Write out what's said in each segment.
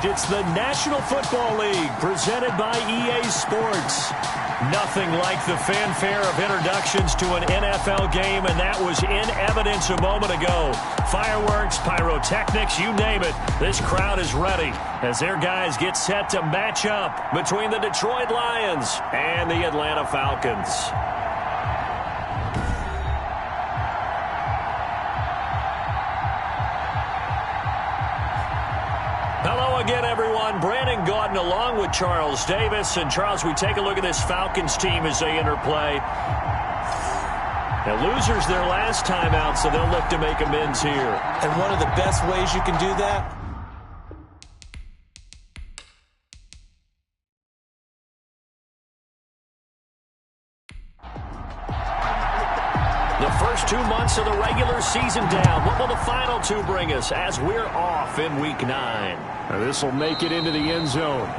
It's the National Football League presented by EA Sports. Nothing like the fanfare of introductions to an NFL game, and that was in evidence a moment ago. Fireworks, pyrotechnics, you name it. This crowd is ready as their guys get set to match up between the Detroit Lions and the Atlanta Falcons. Hello again, everyone. Brandon Gaudin along with Charles Davis. And, Charles, we take a look at this Falcons team as they interplay. Now, losers their last time out, so they'll look to make amends here. And one of the best ways you can do that, the first 2 months of the regular season down. What will the final two bring us as we're off in Week 9? Now this will make it into the end zone.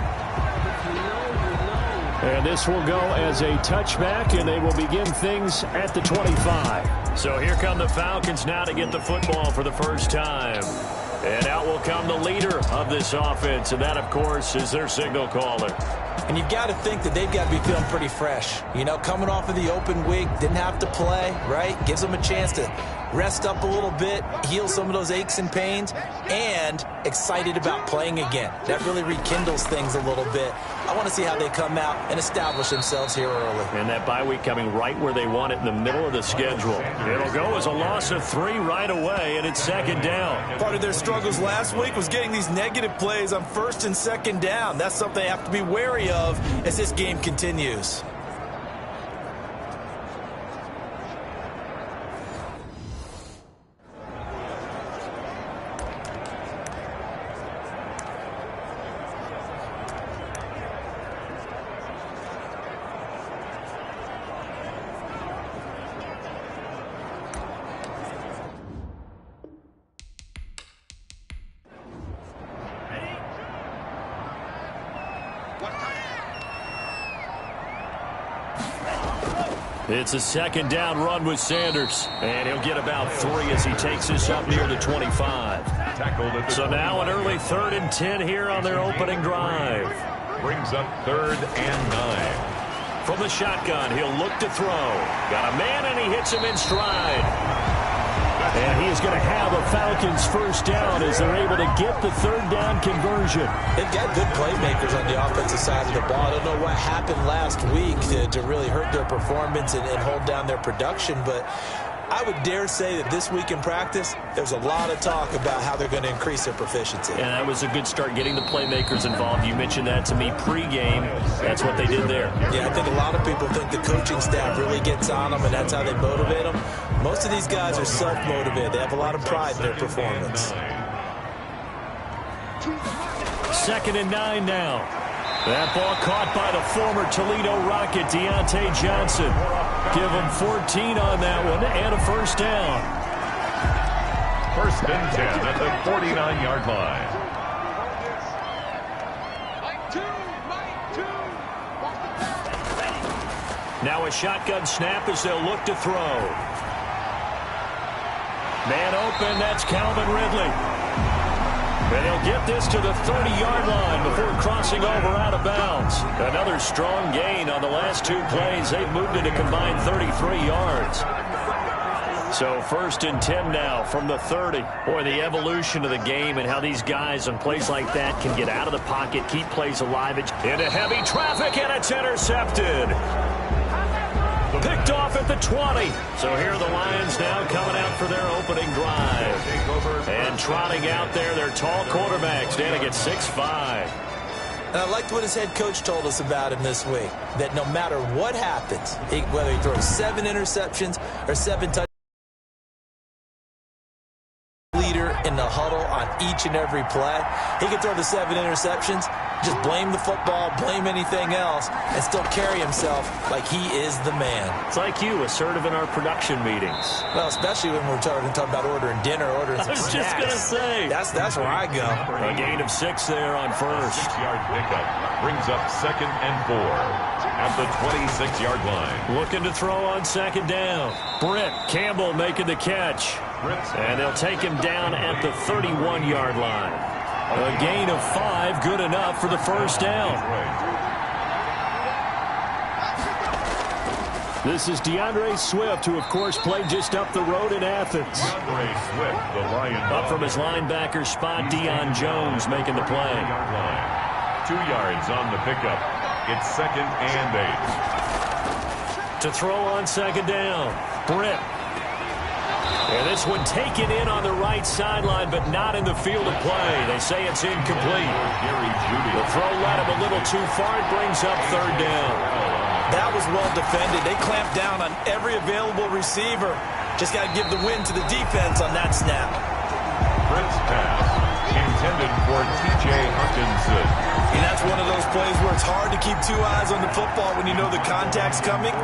And this will go as a touchback, and they will begin things at the 25. So here come the Falcons now to get the football for the first time. And out will come the leader of this offense, and that, of course, is their signal caller. and you've got to think that they've got to be feeling pretty fresh. You know, coming off of the open week, didn't have to play, right? Gives them a chance to rest up a little bit, heal some of those aches and pains, and excited about playing again. That really rekindles things a little bit. I want to see how they come out and establish themselves here early. And that bye week coming right where they want it, in the middle of the schedule. It'll go as a loss of 3 right away, and it's second down. Part of their struggles last week was getting these negative plays on first and second down. That's something they have to be wary of as this game continues. It's a second down run with Sanders, and he'll get about 3 as he takes this up near the 25. So now an early 3rd and 10 here on their opening drive. Brings up 3rd and 9. From the shotgun, he'll look to throw. Got a man, and he hits him in stride. And he is going to have a Falcons first down as they're able to get the 3rd down conversion. They've got good playmakers on the offensive side of the ball. I don't know what happened last week to really hurt their performance and hold down their production, but I would dare say that this week in practice, there's a lot of talk about how they're going to increase their proficiency. And that was a good start, getting the playmakers involved. You mentioned that to me pregame. That's what they did there. Yeah, I think a lot of people think the coaching staff really gets on them, and that's how they motivate them. Most of these guys are self-motivated. They have a lot of pride in their performance. 2nd and 9 now. That ball caught by the former Toledo Rocket, Deontay Johnson. Give him 14 on that one and a first down. 1st and 10 at the 49-yard line. Now a shotgun snap as they'll look to throw. Man open, that's Calvin Ridley. And he'll get this to the 30-yard line before crossing over out of bounds. Another strong gain on the last 2 plays. They've moved it a combined 33 yards. So 1st and 10 now from the 30. Boy, the evolution of the game and how these guys on plays like that can get out of the pocket, keep plays alive. Into heavy traffic, and it's intercepted. Picked off at the 20. So here are the Lions now coming out for their opening drive. And trotting out there, their tall quarterback standing at 6'5". And I liked what his head coach told us about him this week, that no matter what happens, whether he throws 7 interceptions or 7 touchdowns, leader in the huddle on each and every play. He can throw the 7 interceptions, just blame the football, blame anything else, and still carry himself like he is the man. It's like you, assertive in our production meetings. Well, especially when we're talking about ordering dinner, ordering some snacks. I was just going to say. That's where I go. A gain of 6 there on first. 6-yard pickup brings up 2nd and 4 at the 26-yard line. Looking to throw on 2nd down. Britt Campbell making the catch. And they'll take him down at the 31-yard line. A gain of 5, good enough for the first down. This is DeAndre Swift, who, of course, played just up the road in Athens. DeAndre Swift, the Lion. Up from his linebacker spot, Deion Jones making the play. 2 yards on the pickup. It's 2nd and 8. To throw on 2nd down, Britt. And this one taken in on the right sideline, but not in the field of play. They say it's incomplete. The throw led him a little too far. It brings up 3rd down. That was well defended. They clamped down on every available receiver. Just got to give the win to the defense on that snap. Britt's pass intended for T.J. Hutchinson. And that's one of those plays where it's hard to keep 2 eyes on the football when you know the contact's coming,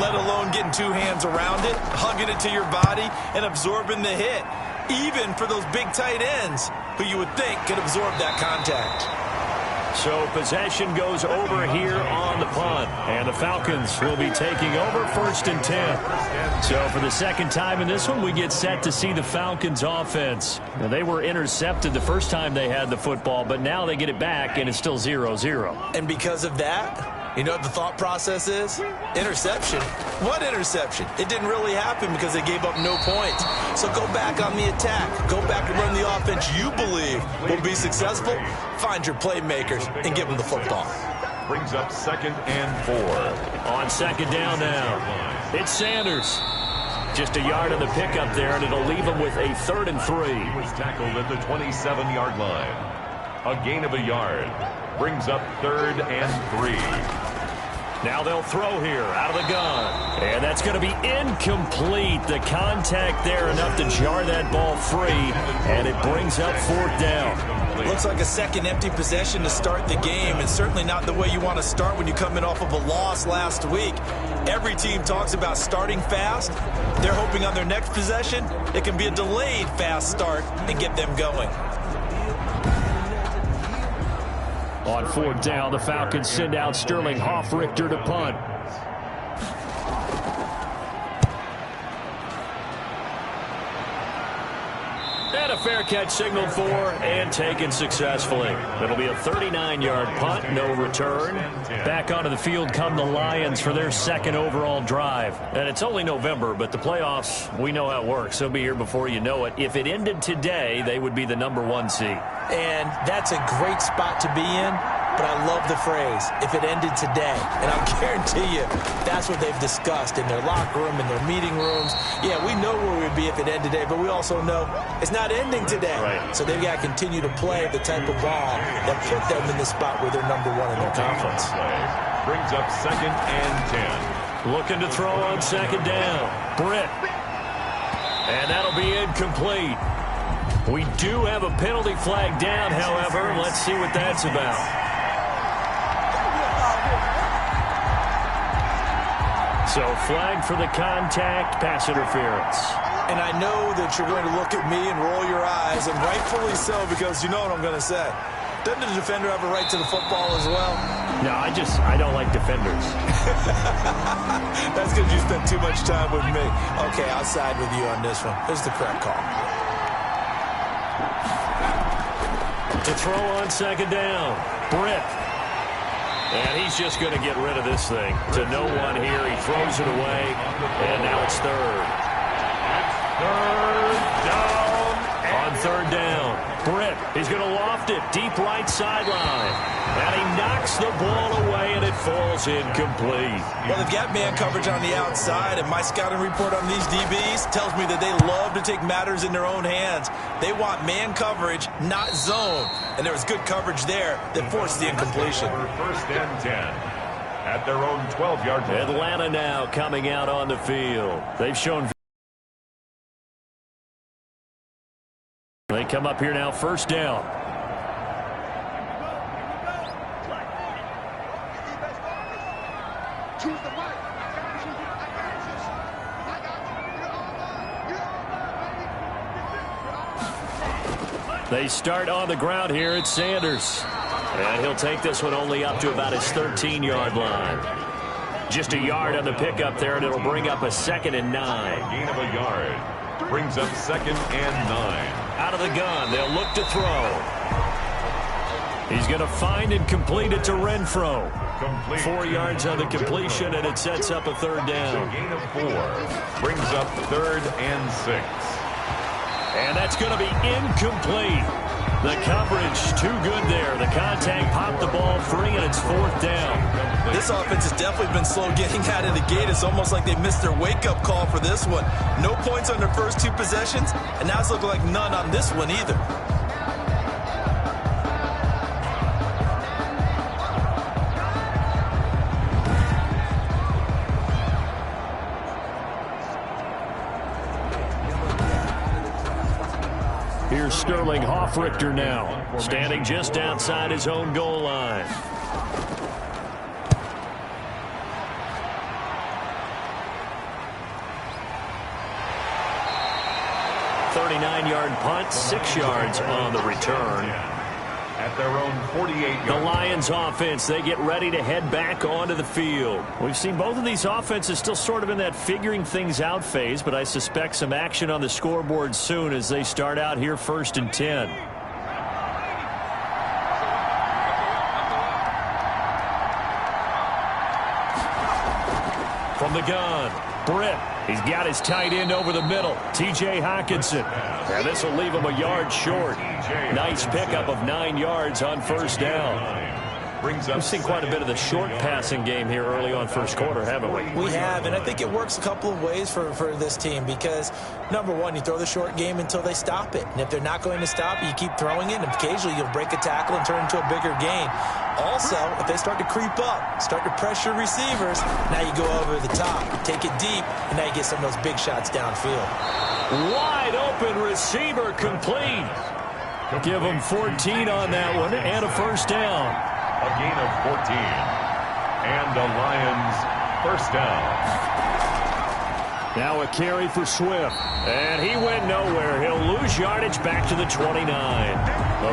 let alone getting 2 hands around it, hugging it to your body, and absorbing the hit, even for those big tight ends who you would think could absorb that contact. So possession goes over here on the punt, and the Falcons will be taking over 1st and 10. So for the 2nd time in this one, we get set to see the Falcons offense. Now, they were intercepted the first time they had the football, but now they get it back, and it's still 0-0. And because of that, you know what the thought process is? Interception. What interception? It didn't really happen because they gave up no points. So go back on the attack. Go back and run the offense you believe will be successful. Find your playmakers and give them the football. Brings up 2nd and 4. On 2nd down now, it's Sanders. Just a yard on the pickup there, and it'll leave him with a 3rd and 3. He was tackled at the 27-yard line. A gain of a yard. Brings up 3rd and 3. Now they'll throw here out of the gun. And that's going to be incomplete. The contact there enough to jar that ball free. And it brings up 4th down. Looks like a second empty possession to start the game, and certainly not the way you want to start when you're coming off of a loss last week. Every team talks about starting fast. They're hoping on their next possession it can be a delayed fast start and get them going. On 4th down, the Falcons send out Sterling Hoffrichter to punt. And a fair catch signaled for and taken successfully. It'll be a 39-yard punt, no return. Back onto the field come the Lions for their 2nd overall drive. And it's only November, but the playoffs, we know how it works. They'll be here before you know it. If it ended today, they would be the #1 seed. And that's a great spot to be in, but I love the phrase, if it ended today. And I'll guarantee you, that's what they've discussed in their locker room, in their meeting rooms. Yeah, we know where we'd be if it ended today, but we also know it's not ending today. Right. So they've got to continue to play the type of ball that put them in the spot where they're #1 in their conference. Brings up 2nd and 10. Looking to throw on 2nd down. Britt. And that'll be incomplete. We do have a penalty flag down, however. Let's see what that's about. So flag for the contact, pass interference. And I know that you're going to look at me and roll your eyes, and rightfully so, because you know what I'm going to say. Doesn't the defender have a right to the football as well? No, I don't like defenders. That's because you spent too much time with me. Okay, I'll side with you on this one. Here's the correct call. To throw on 2nd down, Britt. And he's just going to get rid of this thing. To no one here, he throws it away, and now it's 3rd. 3rd down. On 3rd down, Britt. He's going to loft it deep right sideline. And he knocks the ball away, and it falls incomplete. Well, they've got man coverage on the outside, and my scouting report on these DBs tells me that they love to take matters in their own hands. They want man coverage, not zone. And there was good coverage there that forced the incompletion. 1st and 10. At their own 12-yard line. Atlanta now coming out on the field. They've shown... They come up here now, 1st down. They start on the ground here. It's Sanders. And he'll take this one only up to about his 13-yard line. Just a yard on the pickup there, and it'll bring up a 2nd and 9. Gain of a yard. Brings up 2nd and 9. Out of the gun, they'll look to throw. He's going to find and complete it to Renfro. Complete. 4 yards on the completion, and it sets up a third down. A gain of 4 brings up 3rd and 6. And that's going to be incomplete. The coverage too good there. The contact popped the ball free, and it's 4th down. This offense has definitely been slow getting out of the gate. It's almost like they missed their wake-up call for this one. No points on their first 2 possessions, and now it's looking like none on this one either. Here's Sterling Hoffrichter now, standing just outside his own goal line. Yard punt, 6 yards on the return. At their own 48-yard. The Lions offense, they get ready to head back onto the field. We've seen both of these offenses still sort of in that figuring things out phase, but I suspect some action on the scoreboard soon as they start out here 1st and 10. From the gun, Britt. He's got his tight end over the middle, T.J. Hockenson. And this will leave him a yard short. Nice pickup of 9 yards on 1st down. We've seen quite a bit of the short passing game here early on 1st quarter, haven't we? We have, and I think it works a couple of ways for this team because, number one, you throw the short game until they stop it. And if they're not going to stop it, you keep throwing it, and occasionally you'll break a tackle and turn into a bigger gain. Also, if they start to creep up, start to pressure receivers, now you go over the top, take it deep, and now you get some of those big shots downfield. Wide open receiver complete. Give them 14 on that one and a 1st down. A gain of 14. And the Lions 1st down. Now a carry for Swift. And he went nowhere. He'll lose yardage back to the 29.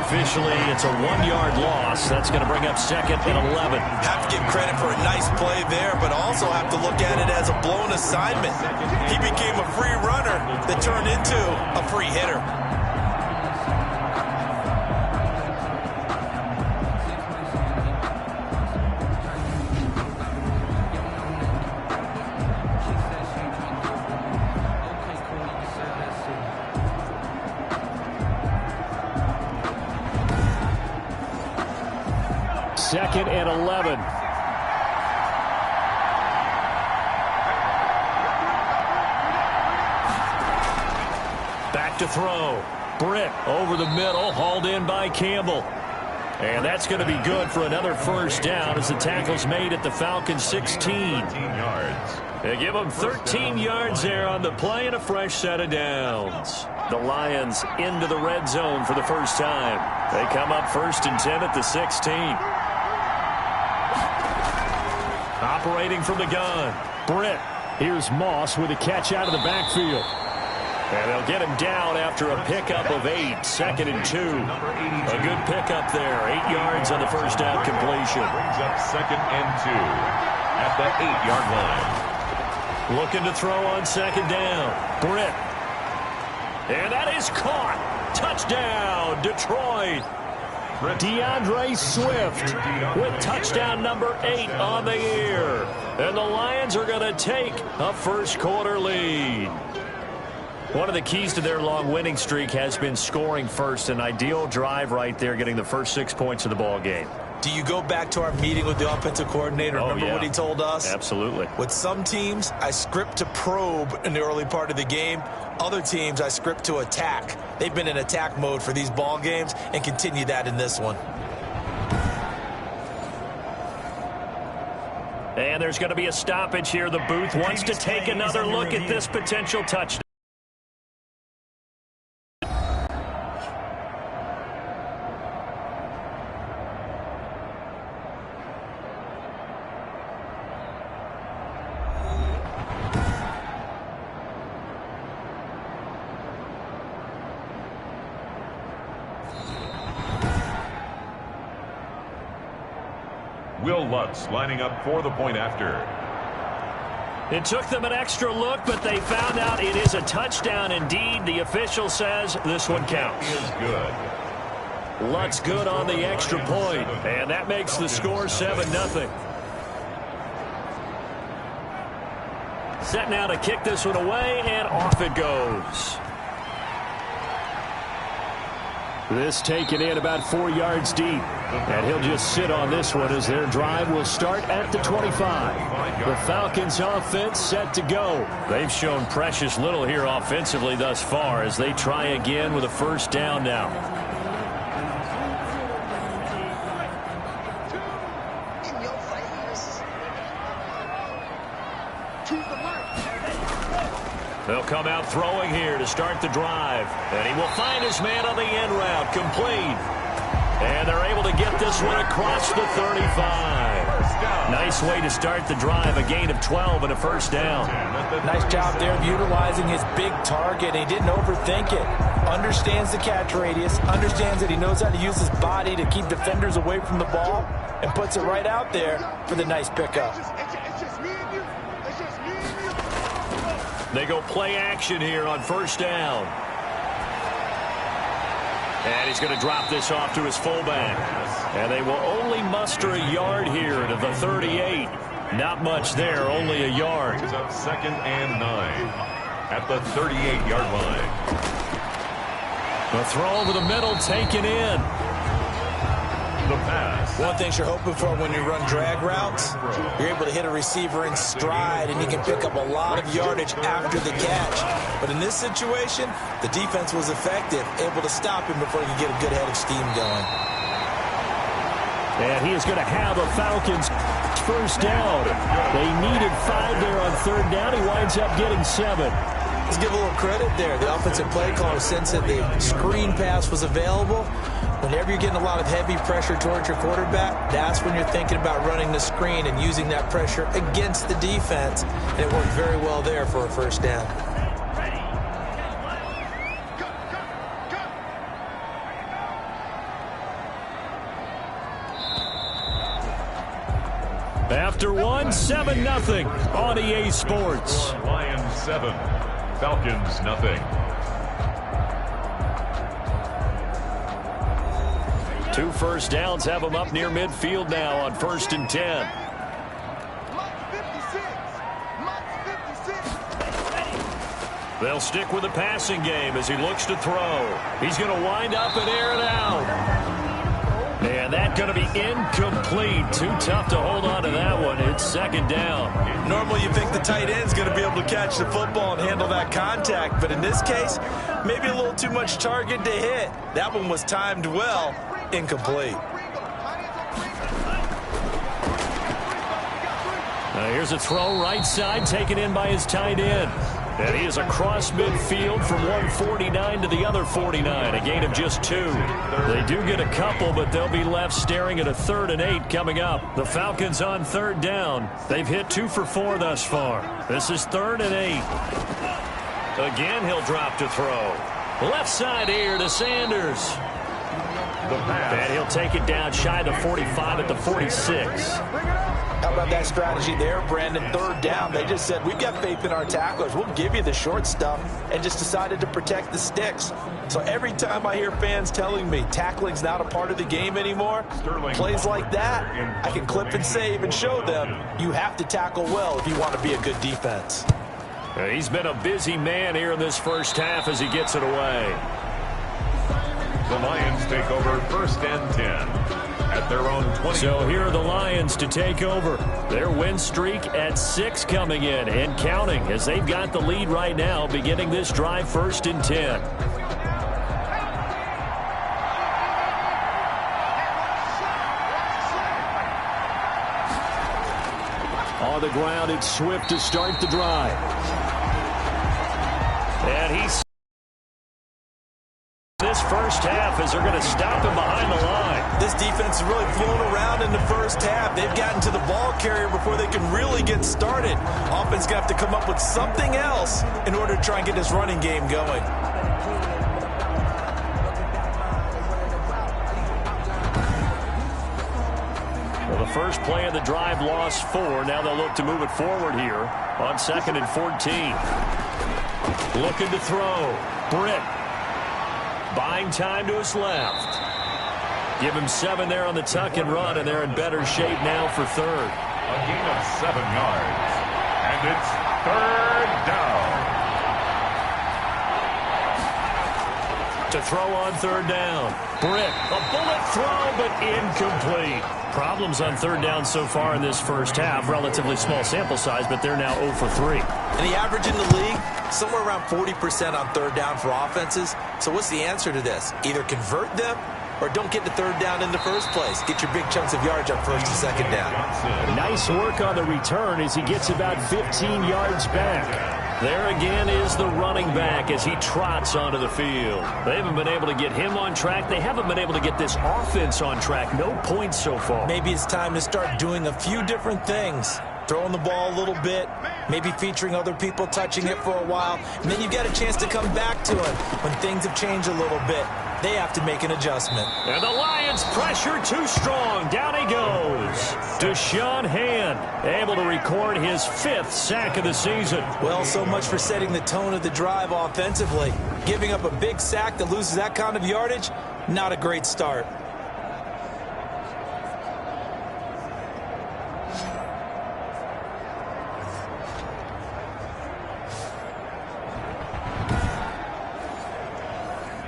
Officially, it's a 1-yard loss. That's going to bring up 2nd and 11. Have to give credit for a nice play there, but also have to look at it as a blown assignment. He became a free runner that turned into a free hitter. Second and 11. Back to throw. Britt over the middle, hauled in by Campbell. And that's going to be good for another 1st down as the tackle's made at the Falcons' 16. Yards. They give them 13 yards there on the play and a fresh set of downs. The Lions into the red zone for the first time. They come up 1st and 10 at the 16. Operating from the gun, Britt. Here's Moss with a catch out of the backfield. And they'll get him down after a pickup of 8, 2nd and 2. A good pickup there, 8 yards on the 1st down completion. Brings up 2nd and 2 at the 8-yard line. Looking to throw on 2nd down, Britt. And that is caught. Touchdown, Detroit. DeAndre Swift with touchdown number 8 on the year. And the Lions are going to take a 1st quarter lead. One of the keys to their long winning streak has been scoring first. An ideal drive right there, getting the first 6 points of the ball game. Do you go back to our meeting with the offensive coordinator? Remember what he told us? Absolutely. With some teams, I script to probe in the early part of the game. Other teams, I script to attack. They've been in attack mode for these ball games and continue that in this one. And there's going to be a stoppage here. The booth wants to take another look at this potential touchdown. Will Lutz lining up for the point after. It took them an extra look, but they found out it is a touchdown indeed. The official says this one counts. Is good. Luck's good on the extra point, and that makes the score 7-0. Set now to kick this one away, and off it goes. This taken in about 4 yards deep, and he'll just sit on this one as their drive will start at the 25. The Falcons offense set to go. They've shown precious little here offensively thus far as they try again with a first down now. They'll come out throwing here to start the drive. And he will find his man on the end route, complete. And they're able to get this one across the 35. Nice way to start the drive, a gain of 12 and a first down. Nice job there of utilizing his big target. He didn't overthink it. Understands the catch radius, understands that he knows how to use his body to keep defenders away from the ball, and puts it right out there for the nice pickup. They go play action here on first down. And he's going to drop this off to his fullback. And they will only muster a yard here to the 38. Not much there, only a yard. Brings up 2nd and 9 at the 38-yard line. The throw over the middle taken in. The pass. One thing you're hoping for when you run drag routes, you're able to hit a receiver in stride, and you can pick up a lot of yardage after the catch. But in this situation, the defense was effective, able to stop him before he could get a good head of steam going. And he is going to have a Falcons first down. They needed 5 there on third down. He winds up getting 7. Let's give a little credit there. The offensive play caller sensed that the screen pass was available. Whenever you're getting a lot of heavy pressure towards your quarterback, that's when you're thinking about running the screen and using that pressure against the defense. And it worked very well there for a first down. After one, 7-0 on EA Sports. Lions 7, Falcons nothing. 2 first downs have them up near midfield now on 1st and 10. They'll stick with the passing game as he looks to throw. He's going to wind up and air it out. And that's going to be incomplete. Too tough to hold on to that one. It's 2nd down. Normally you think the tight end's going to be able to catch the football and handle that contact. But in this case, maybe a little too much target to hit. That one was timed well. Incomplete. Here's a throw right side taken in by his tight end. And he is across midfield from 149 to the other 49, a gain of just 2. They do get a couple, but they'll be left staring at a 3rd and 8 coming up. The Falcons on 3rd down. They've hit 2 for 4 thus far. This is 3rd and 8. Again, he'll drop to throw. Left side here to Sanders. And he'll take it down shy of the 45 at the 46. How about that strategy there, Brandon? 3rd down. They just said, we've got faith in our tacklers. We'll give you the short stuff, and just decided to protect the sticks. So every time I hear fans telling me tackling's not a part of the game anymore, plays like that, I can clip and save and show them you have to tackle well if you want to be a good defense. He's been a busy man here in this first half as he gets it away. The Lions take over 1st and 10 at their own 20. So here are the Lions to take over. Their win streak at 6 coming in and counting as they've got the lead right now beginning this drive 1st and 10. On the ground, it's Swift to start the drive. And he's this first half as they're going to stop him behind the line. This defense is really flown around in the first half. They've gotten to the ball carrier before they can really get started. Offense going to have to come up with something else in order to try and get this running game going. Well, the first play of the drive lost 4. Now they'll look to move it forward here on 2nd and 14. Looking to throw. Britt. Buying time to his left. Give him 7 there on the tuck and run, and they're in better shape now for third. A gain of 7 yards. And it's third down. To throw on third down. Britt, a bullet throw, but incomplete. Problems on third down so far in this first half. Relatively small sample size, but they're now 0 for 3. And the average in the league, somewhere around 40% on third down for offenses. So what's the answer to this? Either convert them or don't get the third down in the first place. Get your big chunks of yards on first and second down. Nice work on the return as he gets about 15 yards back. There again is the running back as he trots onto the field. They haven't been able to get him on track. They haven't been able to get this offense on track. No points so far. Maybe it's time to start doing a few different things. Throwing the ball a little bit, maybe featuring other people touching it for a while, and then you get a chance to come back to it when things have changed a little bit. They have to make an adjustment. And the Lions pressure too strong. Down he goes. Deshaun Hand able to record his 5th sack of the season. Well, so much for setting the tone of the drive offensively. Giving up a big sack that loses that kind of yardage, not a great start.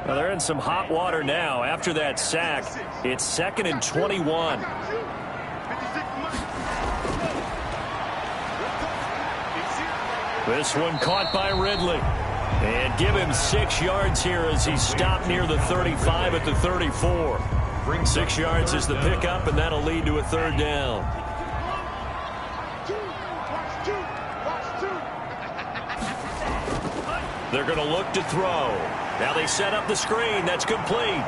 Well, they're in some hot water now. After that sack, it's 2nd and 21. This one caught by Ridley. And give him 6 yards here as he stopped near the 35 at the 34. 6 yards is the pickup, and that'll lead to a third down. They're going to look to throw. Now they set up the screen. That's complete.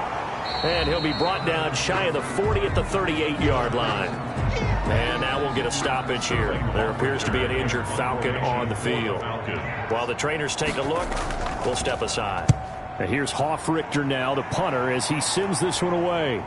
And he'll be brought down shy of the 40 at the 38-yard line. And now we'll get a stoppage here. There appears to be an injured Falcon on the field. While the trainers take a look, we'll step aside. And here's Hoffrichter now, the punter, as he sends this one away.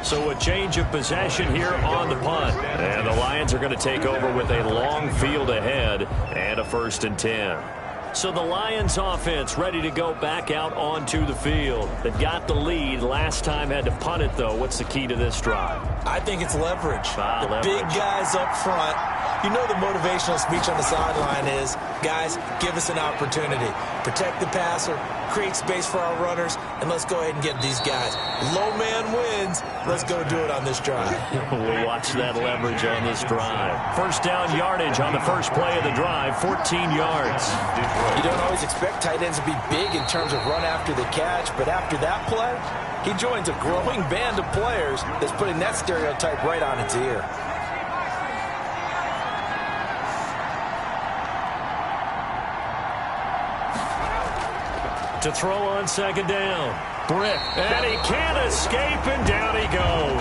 So a change of possession here on the punt. And the Lions are going to take over with a long field ahead and a 1st and 10. So the Lions offense ready to go back out onto the field. They've got the lead. Last time had to punt it, though. What's the key to this drive? I think it's leverage. Leverage. Big guys up front. You know the motivational speech on the sideline is, guys, give us an opportunity. Protect the passer, create space for our runners, and let's go ahead and get these guys. Low man wins. Let's go do it on this drive. We'll watch that leverage on this drive. First down yardage on the first play of the drive, 14 yards. You don't always expect tight ends to be big in terms of run after the catch, but after that play, he joins a growing band of players that's putting that stereotype right on its ear. To throw on second down. Britt, and he can't escape, and down he goes.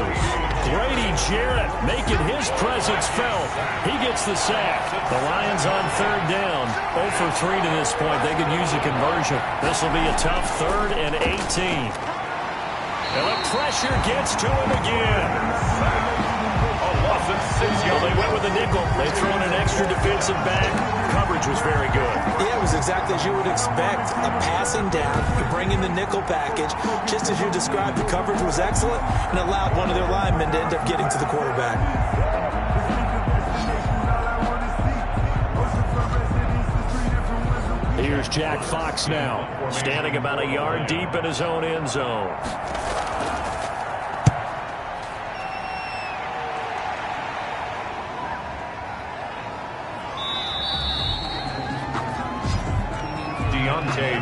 Grady Jarrett making his presence felt. He gets the sack. The Lions on third down. 0 for 3 to this point. They could use a conversion. This will be a tough 3rd and 18. And the pressure gets to him again. Well, they went with a nickel. They threw in an extra defensive back. Coverage was very good. Yeah, it was exactly as you would expect. A passing down, you bring in the nickel package. Just as you described, the coverage was excellent and allowed one of their linemen to end up getting to the quarterback. Here's Jack Fox now, standing about a yard deep in his own end zone.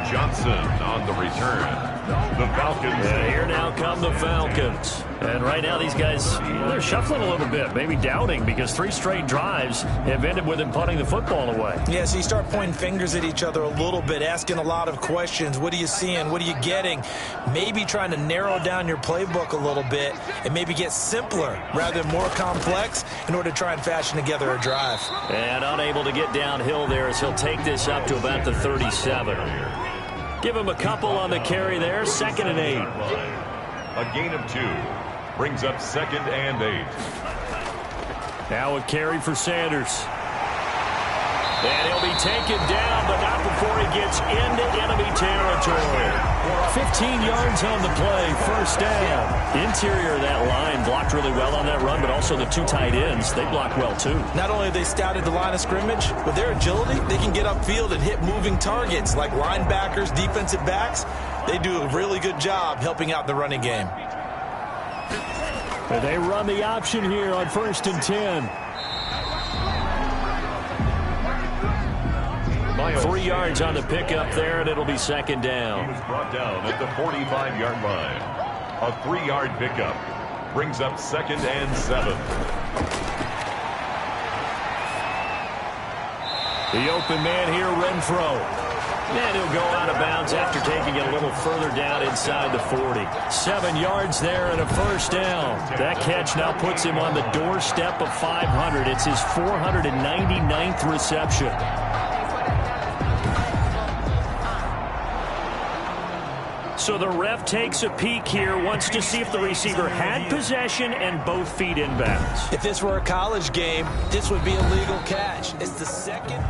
Johnson on the return. The Falcons. And here now come the Falcons. And right now these guys, they're shuffling a little bit, maybe doubting, because 3 straight drives have ended with them punting the football away. Yeah, so you start pointing fingers at each other a little bit, asking a lot of questions. What are you seeing? What are you getting? Maybe trying to narrow down your playbook a little bit and maybe get simpler rather than more complex in order to try and fashion together a drive. And unable to get downhill there as he'll take this up to about the 37. Give him a couple on the carry there. 2nd and 8. A gain of 2. Brings up 2nd and 8. Now a carry for Sanders. And he'll be taken down, but not before he gets into enemy territory. 15 yards on the play, first down. Interior of that line blocked really well on that run, but also the two tight ends, they blocked well too. Not only have they scouted the line of scrimmage, with their agility, they can get upfield and hit moving targets like linebackers, defensive backs. They do a really good job helping out the running game. And they run the option here on 1st and 10. 3 yards on the pickup there, and it'll be 2nd down. He was brought down at the 45-yard line. A 3-yard pickup brings up 2nd and 7. The open man here, Renfro. And he'll go out of bounds after taking it a little further down inside the 40. 7 yards there and a first down. That catch now puts him on the doorstep of 500. It's his 499th reception. So the ref takes a peek here, wants to see if the receiver had possession and both feet inbounds. If this were a college game, this would be a legal catch. It's the second.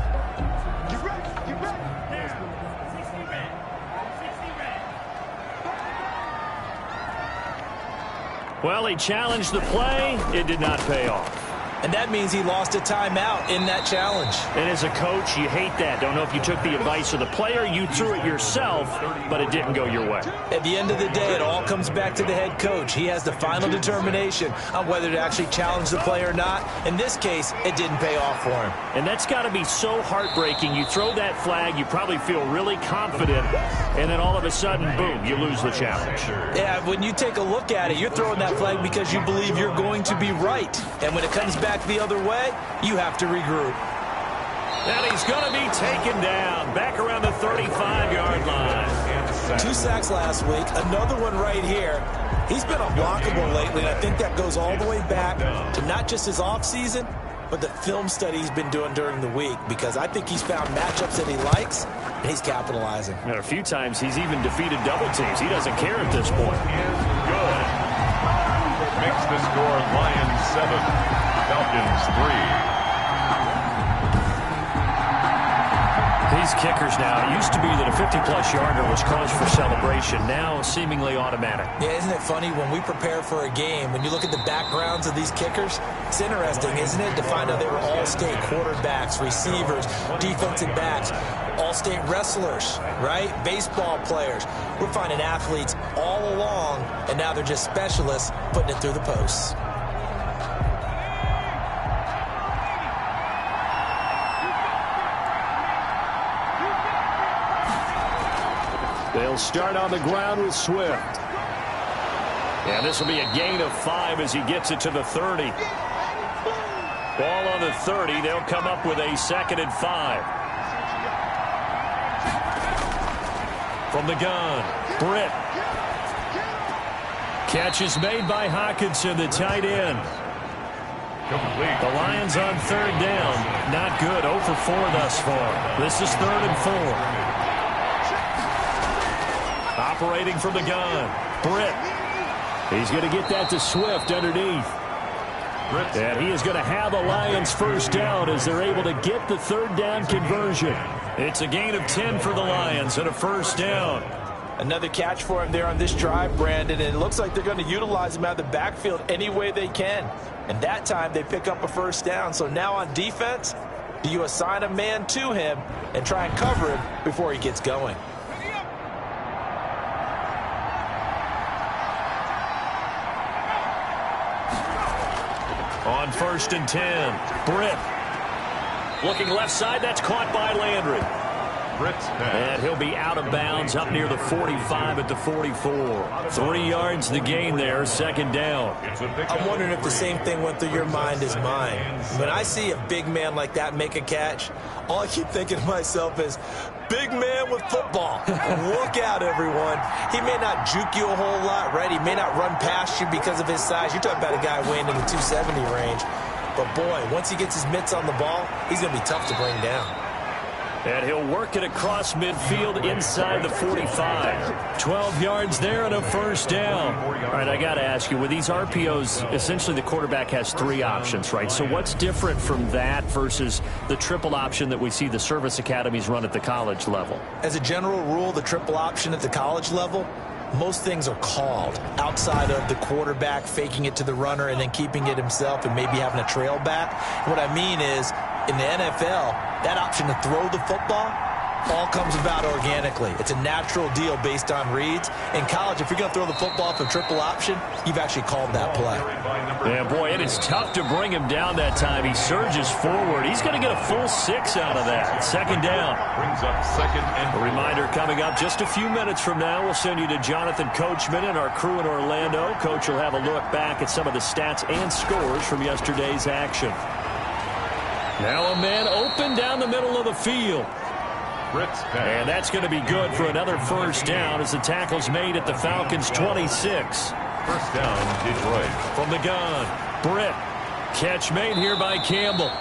Well, he challenged the play. It did not pay off. And that means he lost a timeout in that challenge. And as a coach, you hate that. Don't know if you took the advice of the player, you threw it yourself, but it didn't go your way. At the end of the day, it all comes back to the head coach. He has the final determination on whether to actually challenge the play or not. In this case, it didn't pay off for him. And that's got to be so heartbreaking. You throw that flag, you probably feel really confident, and then all of a sudden, boom, you lose the challenge. Yeah, when you take a look at it, you're throwing that flag because you believe you're going to be right. And when it comes back the other way, you have to regroup. And he's going to be taken down back around the 35-yard line. 2 sacks last week, another one right here. He's been unblockable lately, and I think that goes all the way back to not just his offseason, but the film study he's been doing during the week, because I think he's found matchups that he likes, and he's capitalizing. And a few times he's even defeated double teams. He doesn't care at this point. Good. Makes the score Lions 7. Falcons 3. These kickers now, it used to be that a 50-plus yarder was cause for celebration. Now seemingly automatic. Yeah, isn't it funny when we prepare for a game, when you look at the backgrounds of these kickers, it's interesting, isn't it, to find out they were all-state quarterbacks, receivers, defensive backs, all-state wrestlers, right? Baseball players. We're finding athletes all along, and now they're just specialists putting it through the posts. They'll start on the ground with Swift. And this will be a gain of 5 as he gets it to the 30. Ball on the 30. They'll come up with a 2nd and 5. From the gun, Britt. Catch is made by Hawkinson, the tight end. The Lions on 3rd down. Not good. 0 for 4 thus far. This is 3rd and 4. Operating from the gun, Britt. He's going to get that to Swift underneath. And he is going to have the Lions first down as they're able to get the 3rd down conversion. It's a gain of 10 for the Lions and a first down. Another catch for him there on this drive, Brandon, and it looks like they're going to utilize him out of the backfield any way they can. And that time they pick up a first down. So now on defense, do you assign a man to him and try and cover him before he gets going? On 1st and 10, Britt. Looking left side, that's caught by Landry. And he'll be out of bounds up near the 45 at the 44. 3 yards the gain there, 2nd down. I'm wondering if the same thing went through your mind as mine. When I see a big man like that make a catch, all I keep thinking to myself is, big man with football. Look out, everyone. He may not juke you a whole lot, right? He may not run past you because of his size. You're talking about a guy weighing in the 270 range. But, boy, once he gets his mitts on the ball, he's going to be tough to bring down. And he'll work it across midfield inside the 45. 12 yards there and a first down. All right, I got to ask you, with these RPOs, essentially the quarterback has 3 options, right? So what's different from that versus the triple option that we see the service academies run at the college level? As a general rule, the triple option at the college level, most things are called outside of the quarterback faking it to the runner and then keeping it himself and maybe having a trail back. What I mean is, in the NFL, that option to throw the football all comes about organically. It's a natural deal based on reads. In college, if you're going to throw the football for triple option, you've actually called that play. Yeah, boy, it is tough to bring him down that time. He surges forward. He's going to get a full 6 out of that. Second down. Brings up second and a reminder coming up just a few minutes from now. We'll send you to Jonathan Coachman and our crew in Orlando. Coach will have a look back at some of the stats and scores from yesterday's action. Now a man open down the middle of the field. And that's going to be good for another first down as the tackle's made at the Falcons' 26. First down, Detroit. From the gun, Britt. Catch made here by Campbell.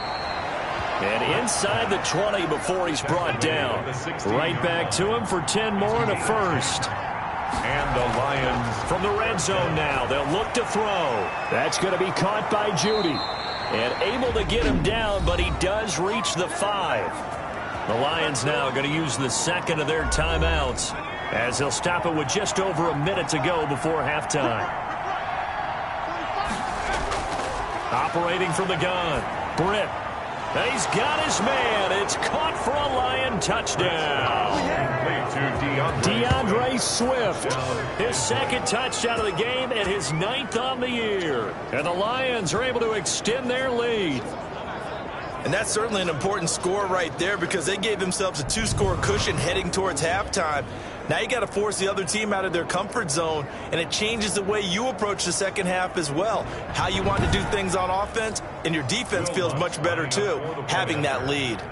And inside the 20 before he's brought down. Right back to him for 10 more and a first. And the Lions. From the red zone now, they'll look to throw. That's going to be caught by Judy. And able to get him down, but he does reach the 5. The Lions now going to use the second of their timeouts as they'll stop it with just over a minute to go before halftime. Operating from the gun, Britt. He's got his man. It's caught for a Lion touchdown. DeAndre Swift, his second touchdown of the game and his 9th on the year. And the Lions are able to extend their lead. And that's certainly an important score right there because they gave themselves a 2-score cushion heading towards halftime. Now you got to force the other team out of their comfort zone, and it changes the way you approach the second half as well. How you want to do things on offense, and your defense feels much better too, having that lead.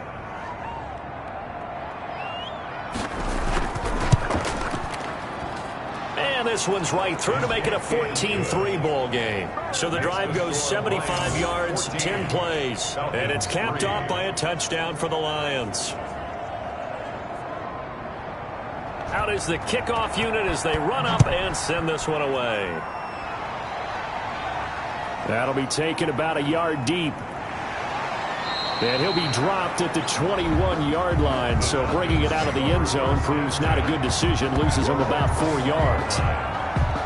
And this one's right through to make it a 14-3 ball game. So the drive goes 75 yards, 10 plays. And it's capped off by a touchdown for the Lions. Out is the kickoff unit as they run up and send this one away. That'll be taken about a yard deep. And he'll be dropped at the 21-yard line. So bringing it out of the end zone proves not a good decision. Loses him about 4 yards.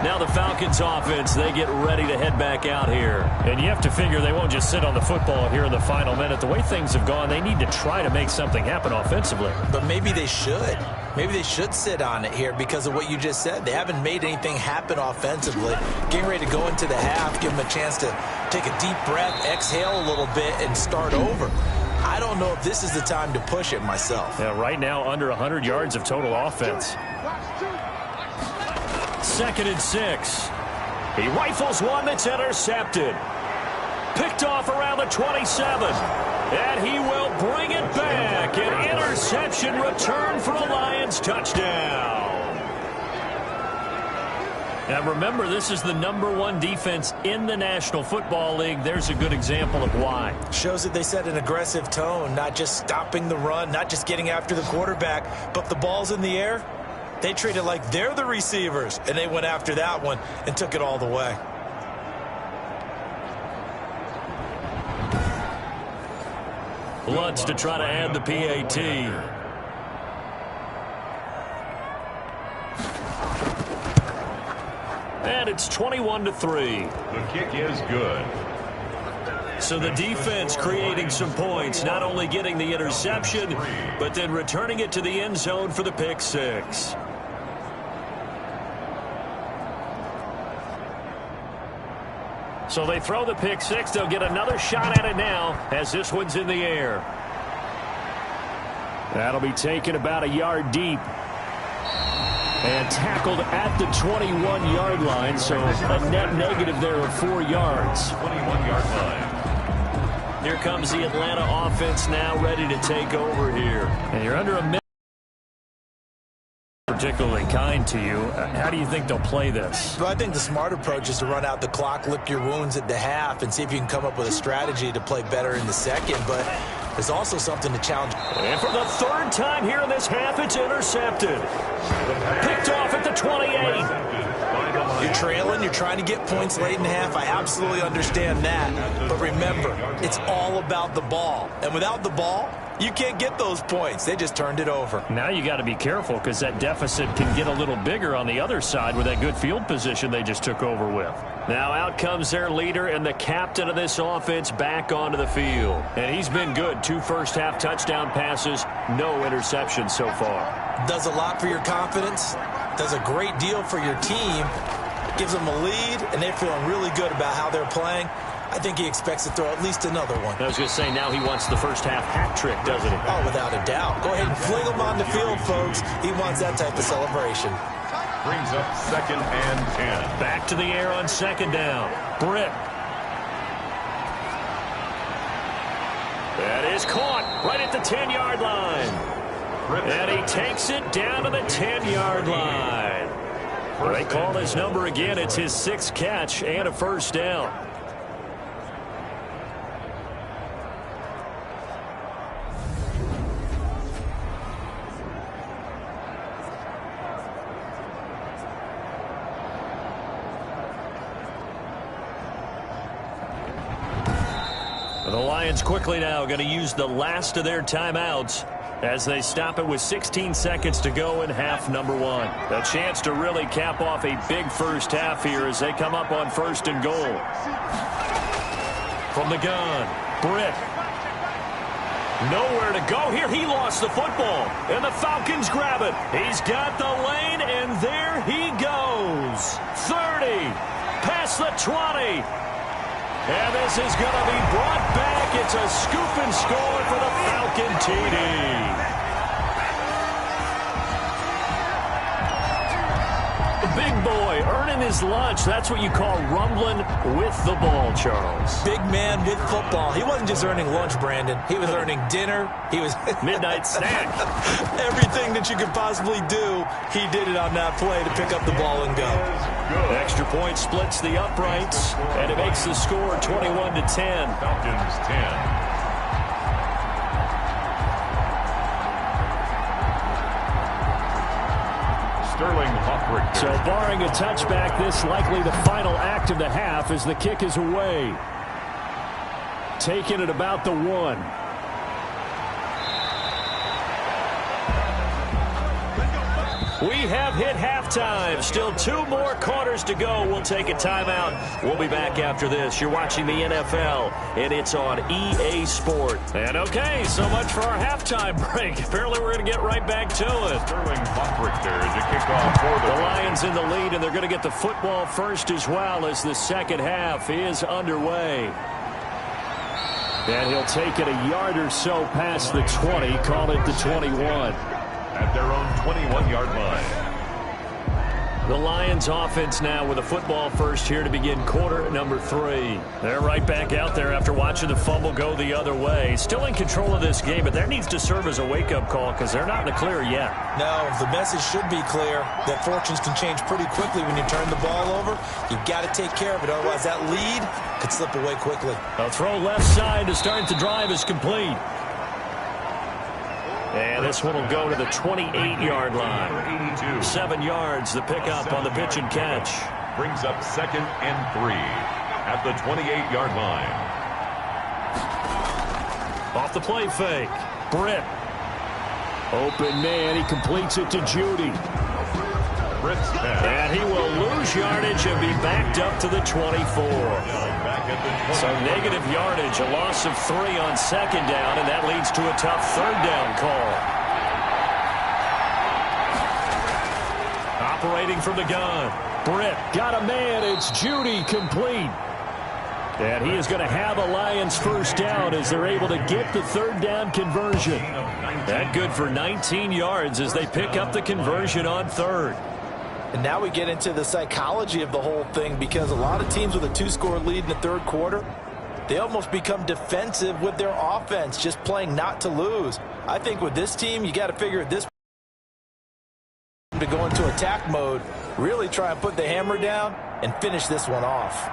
Now the Falcons offense, they get ready to head back out here. And you have to figure they won't just sit on the football here in the final minute. The way things have gone, they need to try to make something happen offensively. But maybe they should. Maybe they should sit on it here because of what you just said. They haven't made anything happen offensively. Getting ready to go into the half, give them a chance to take a deep breath, exhale a little bit, and start over. I don't know if this is the time to push it myself. Yeah, right now under 100 yards of total offense. 2nd and 6. He rifles one that's intercepted. Picked off around the 27. And he will bring it back. An interception return for a Lions touchdown. Now remember, this is the #1 defense in the National Football League. There's a good example of why. Shows that they set an aggressive tone, not just stopping the run, not just getting after the quarterback, but the ball's in the air. They treat it like they're the receivers, and they went after that one and took it all the way. Lutz to try to add the PAT. And it's 21-3. The kick is good. So the defense creating some points, not only getting the interception, but then returning it to the end zone for the pick 6. So they throw the pick 6. They'll get another shot at it now as this one's in the air. That'll be taken about a yard deep. And tackled at the 21-yard line, so a net negative there of 4 yards. 21-yard line. Here comes the Atlanta offense now ready to take over here. And you're under a minute. Particularly kind to you. How do you think they'll play this? Well, I think the smart approach is to run out the clock, lick your wounds at the half, and see if you can come up with a strategy to play better in the second. But there's also something to challenge. And for the third time here in this half, it's intercepted. Picked off at the 28. You're trailing, you're trying to get points late in the half. I absolutely understand that. But remember, it's all about the ball. And without the ball, you can't get those points. They just turned it over. Now you got to be careful because that deficit can get a little bigger on the other side with that good field position they just took over with. Now out comes their leader and the captain of this offense back onto the field. And he's been good. 2 first-half touchdown passes, no interceptions so far. Does a lot for your confidence. Does a great deal for your team. Gives them a lead, and they're feeling really good about how they're playing. I think he expects to throw at least another one. I was going to say, now he wants the first-half hat trick, doesn't he? Oh, without a doubt. Go ahead and fling him on the field, folks. He wants that type of celebration. Brings up 2nd and 10. Back to the air on 2nd down. Britt. That is caught right at the 10-yard line. And he takes it down to the 10-yard line. They call his number again. It's his 6th catch and a first down. The Lions quickly now going to use the last of their timeouts as they stop it with 16 seconds to go in half number 1. A chance to really cap off a big first half here as they come up on 1st and goal. From the gun, Britt. Nowhere to go here. He lost the football, and the Falcons grab it. He's got the lane, and there he goes. 30, past the 20. And this is going to be brought back. It's a scoop and score for the Falcon TD. The big boy earning his lunch. That's what you call rumbling with the ball, Charles. Big man with football. He wasn't just earning lunch, Brandon. He was earning dinner. He was midnight snack. Everything that you could possibly do, he did it on that play to pick up the ball and go. Extra point splits the uprights, and it makes the score 21-10. Falcons 10. So barring a touchback, this likely the final act of the half as the kick is away. Taken at about the 1. We have hit halftime. Still 2 more quarters to go. We'll take a timeout. We'll be back after this. You're watching the NFL, and it's on EA Sport. And okay, so much for our halftime break. Apparently we're going to get right back to it. Sterling Buckrick there to kick off for the Lions in the lead, and they're going to get the football first as well as the second half is underway. And he'll take it a yard or so past the 20, call it the 21. At their own 21-yard line. The Lions offense now with a football first here to begin quarter number 3. They're right back out there after watching the fumble go the other way. Still in control of this game, but that needs to serve as a wake-up call because they're not in the clear yet. No, the message should be clear that fortunes can change pretty quickly when you turn the ball over. You've got to take care of it, otherwise that lead could slip away quickly. A throw left side to start the drive is complete. And this one will go to the 28-yard line. 7 yards, the pickup on the pitch and catch. Brings up 2nd and 3 at the 28-yard line. Off the play fake. Britt. Open man, he completes it to Judy. And he will lose yardage and be backed up to the 24. So negative yardage, a loss of 3 on 2nd down, and that leads to a tough 3rd down call. Operating from the gun. Britt got a man. It's Judy complete. And he is going to have a Lions first down as they're able to get the 3rd down conversion. That good for 19 yards as they pick up the conversion on 3rd. And now we get into the psychology of the whole thing because a lot of teams with a 2-score lead in the 3rd quarter, they almost become defensive with their offense, just playing not to lose. I think with this team, you got to figure at this point to go into attack mode, really try and put the hammer down and finish this one off.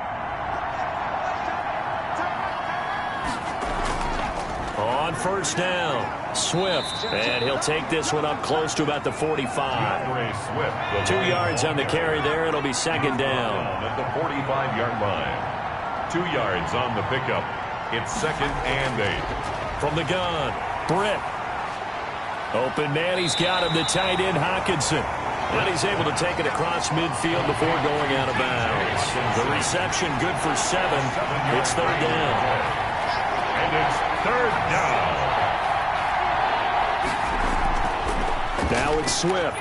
On 1st down, Swift, and he'll take this one up close to about the 45. 2 yards on the carry there. It'll be second down. At the 45-yard line. 2 yards on the pickup. It's second and 8. From the gun, Britt. Open man, he's got him, the tight end, Hawkinson. And he's able to take it across midfield before going out of bounds. The reception good for 7. It's third down. And it's third down. Now it's Swift.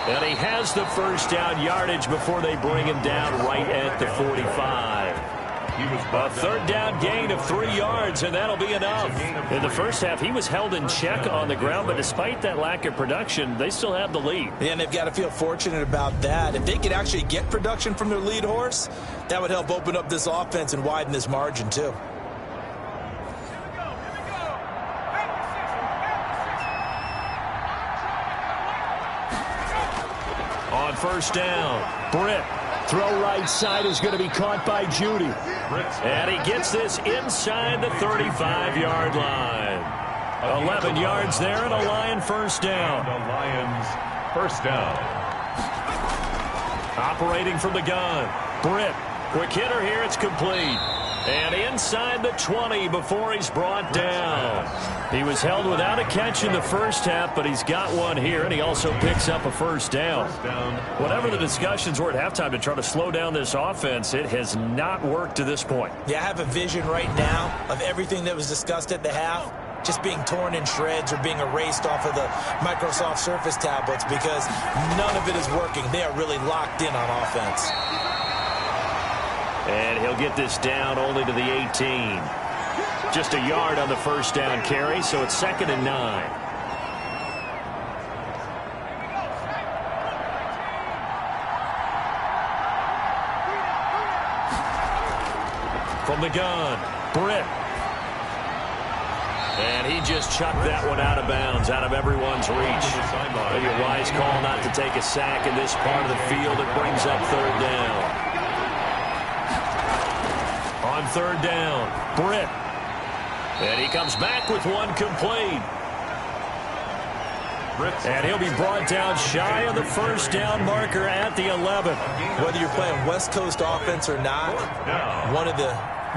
And he has the first down yardage before they bring him down right at the 45. A third down gain of 3 yards, and that'll be enough. In the first half, he was held in check on the ground, but despite that lack of production, they still have the lead. Yeah, and they've got to feel fortunate about that. If they could actually get production from their lead horse, that would help open up this offense and widen this margin, too. On first down, Britt. Throw right side is going to be caught by Judy. And he gets this inside the 35-yard line. 11 yards there and a Lion first down. The Lions first down. Operating from the gun, Britt. Quick hitter here, it's complete. And inside the 20 before he's brought down. He was held without a catch in the first half, but he's got one here, and he also picks up a first down. Whatever the discussions were at halftime to try to slow down this offense, it has not worked to this point. Yeah, I have a vision right now of everything that was discussed at the half just being torn in shreds or being erased off of the Microsoft Surface tablets because none of it is working. They are really locked in on offense. And he'll get this down only to the 18. Just a yard on the first down carry, so it's second and 9. From the gun, Britt. And he just chucked that one out of bounds, out of everyone's reach. Maybe a wise call not to take a sack in this part of the field. It brings up third down. On third down, Britt. And he comes back with one complete. And he'll be brought down shy of the first down marker at the 11. Whether you're playing West Coast offense or not, one of the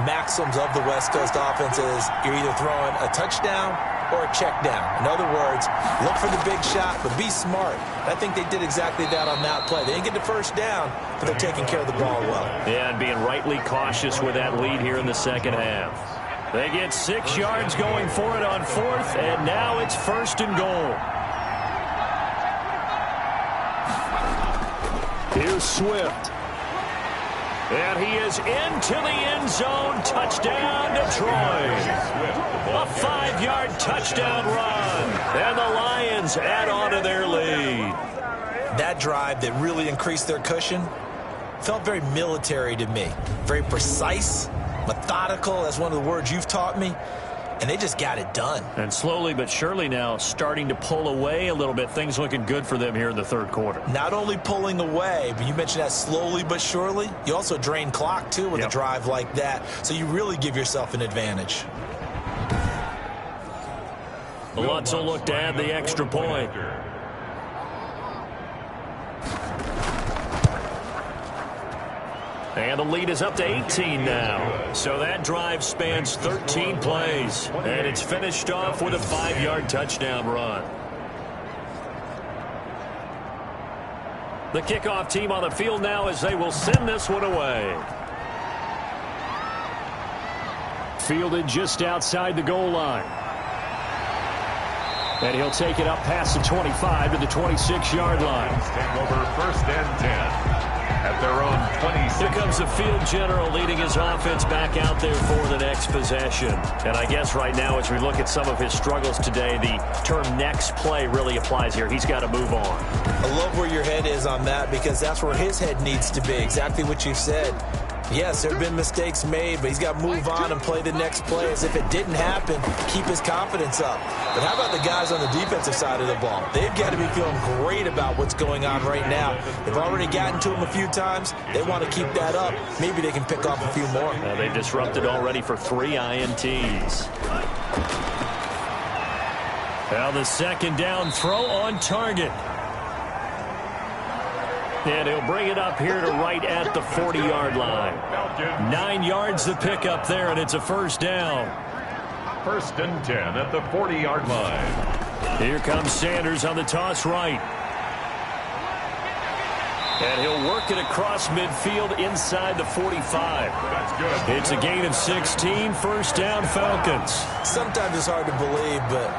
maxims of the West Coast offense is you're either throwing a touchdown or a check down. In other words, look for the big shot, but be smart. I think they did exactly that on that play. They didn't get the first down, but they're taking care of the ball well. Yeah, and being rightly cautious with that lead here in the second half. They get 6 yards going for it on fourth, and now it's first and goal. Here's Swift. And he is into the end zone. Touchdown, Detroit. A 5-yard touchdown run. And the Lions add on to their lead. That drive that really increased their cushion felt very military to me. Very precise, methodical. That's one of the words you've taught me. And they just got it done. And slowly but surely now starting to pull away a little bit. Things looking good for them here in the third quarter. Not only pulling away, but you mentioned that slowly but surely. You also drain clock, too, with a drive like that. So you really give yourself an advantage. Lutz will look to add the extra point. And the lead is up to 18 now. So that drive spans 13 plays. And it's finished off with a 5-yard touchdown run. The kickoff team on the field now as they will send this one away. Fielded just outside the goal line. And he'll take it up past the 25 to the 26-yard line. Take over first and 10. At their own 26. Here comes the field general leading his offense back out there for the next possession. And I guess right now as we look at some of his struggles today, the term next play really applies here. He's got to move on. I love where your head is on that because that's where his head needs to be. Exactly what you've said. Yes, there have been mistakes made, but he's got to move on and play the next play as if it didn't happen. Keep his confidence up. But how about the guys on the defensive side of the ball? They've got to be feeling great about what's going on right now. They've already gotten to him a few times. They want to keep that up. Maybe they can pick off a few more. They've disrupted already for 3 INTs. Now the second down throw on target. And he'll bring it up here to right at the 40-yard line. 9 yards to pick up there, and it's a first down. First and 10 at the 40-yard line. Here comes Sanders on the toss right. And he'll work it across midfield inside the 45. That's good. It's a gain of 16, first down Falcons. Sometimes it's hard to believe, but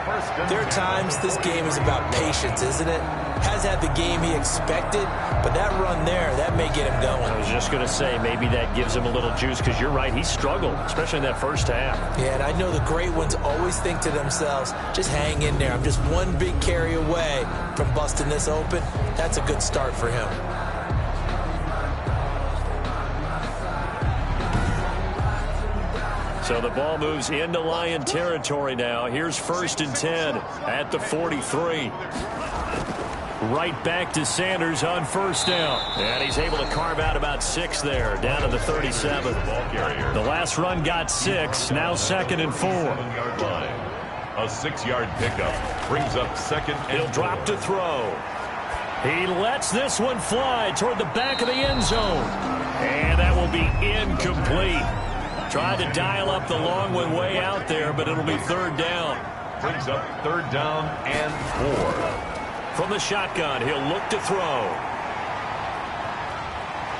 there are times this game is about patience, isn't it? Has had the game he expected, but that run there, that may get him going. I was just going to say, maybe that gives him a little juice, because you're right, he struggled, especially in that first half. Yeah, and I know the great ones always think to themselves, just hang in there. I'm just one big carry away from busting this open. That's a good start for him. So the ball moves into Lion territory now. Here's first and 10 at the 43. Right back to Sanders on first down. And he's able to carve out about 6 there, down to the 37. The last run got 6, now second and 4. A 6-yard pickup brings up second and He'll drop to throw. He lets this one fly toward the back of the end zone. And that will be incomplete. Tried to dial up the long one way out there, but it'll be third down. Brings up third down and 4. From the shotgun, he'll look to throw.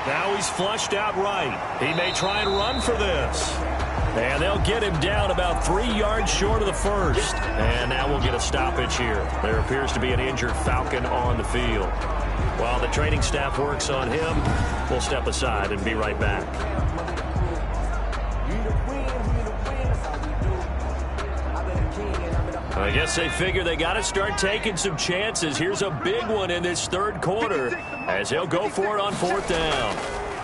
Now he's flushed out right. He may try and run for this. And they'll get him down about 3 yards short of the first. And now we'll get a stoppage here. There appears to be an injured Falcon on the field. While the training staff works on him, we'll step aside and be right back. I guess they figure they got to start taking some chances. Here's a big one in this third quarter as he'll go for it on fourth down.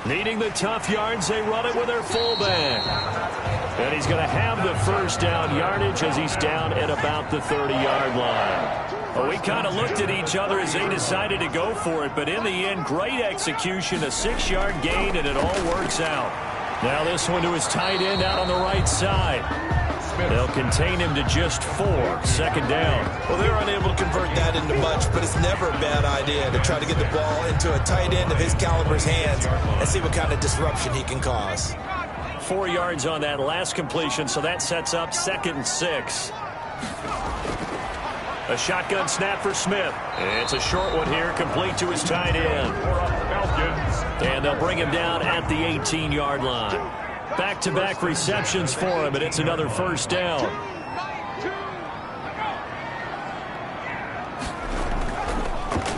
Needing the tough yards, they run it with their fullback. And he's going to have the first down yardage as he's down at about the 30-yard line. Well, we kind of looked at each other as they decided to go for it, but in the end, great execution, a 6-yard gain, and it all works out. Now this one to his tight end out on the right side. They'll contain him to just 4, second down. Well, they're unable to convert that into much, but it's never a bad idea to try to get the ball into a tight end of his caliber's hands and see what kind of disruption he can cause. 4 yards on that last completion, so that sets up second and 6. A shotgun snap for Smith. It's a short one here, complete to his tight end. And they'll bring him down at the 18-yard line. Back-to-back receptions for him, and it's another first down.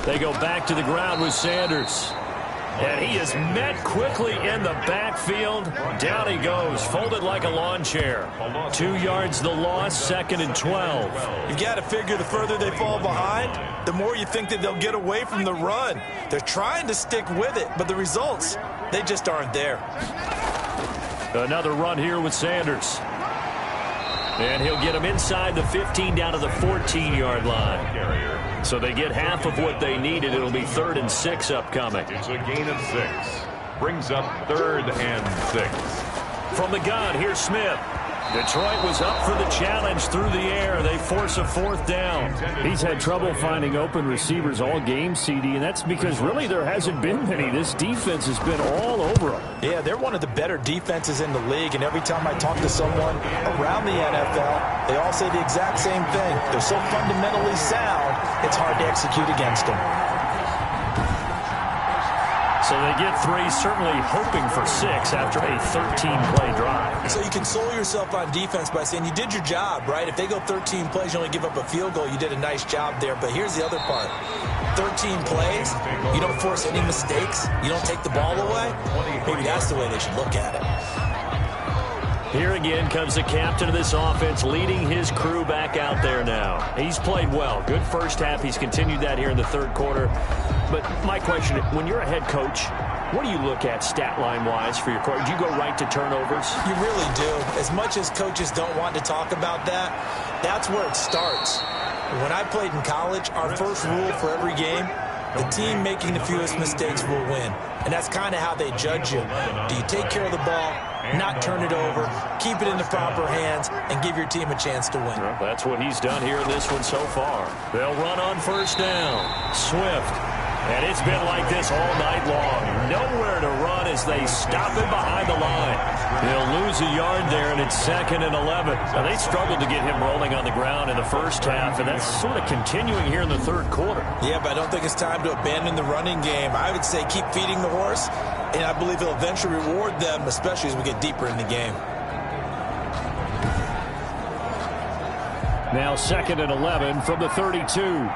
They go back to the ground with Sanders. And he is met quickly in the backfield. Down he goes, folded like a lawn chair. 2 yards the loss, second and 12. You've got to figure the further they fall behind, the more you think that they'll get away from the run. They're trying to stick with it, but the results, they just aren't there. Another run here with Sanders. And he'll get him inside the 15 down to the 14-yard line. So they get half of what they needed. It'll be 3rd and 6 upcoming. It's a gain of 6. Brings up 3rd and 6. From the gun, here's Smith. Detroit was up for the challenge through the air. They force a 4th down. He's had trouble finding open receivers all game, CD, and that's because really there hasn't been many. This defense has been all over them. Yeah, they're one of the better defenses in the league, and every time I talk to someone around the NFL, they all say the exact same thing. They're so fundamentally sound, it's hard to execute against them. So they get 3, certainly hoping for 6 after a 13-play drive. So you console yourself on defense by saying you did your job, right? If they go 13 plays, you only give up a field goal, you did a nice job there. But here's the other part. 13 plays, you don't force any mistakes, you don't take the ball away. Maybe that's the way they should look at it. Here again comes the captain of this offense, leading his crew back out there now. He's played well. Good first half. He's continued that here in the third quarter. But my question, when you're a head coach, what do you look at stat line-wise for your coach? Do you go right to turnovers? You really do. As much as coaches don't want to talk about that, that's where it starts. When I played in college, our first rule for every game The team making the fewest mistakes will win. And that's kind of how they judge you. Do you take care of the ball, not turn it over, keep it in the proper hands, and give your team a chance to win? Well, that's what he's done here in this one so far. They'll run on first down. Swift. And it's been like this all night long. Nowhere to run as they stop him behind the line. He'll lose a yard there, and it's 2nd and 11. Now, they struggled to get him rolling on the ground in the first half, and that's sort of continuing here in the third quarter. Yeah, but I don't think it's time to abandon the running game. I would say keep feeding the horse, and I believe he'll eventually reward them, especially as we get deeper in the game. Now 2nd and 11 from the 32.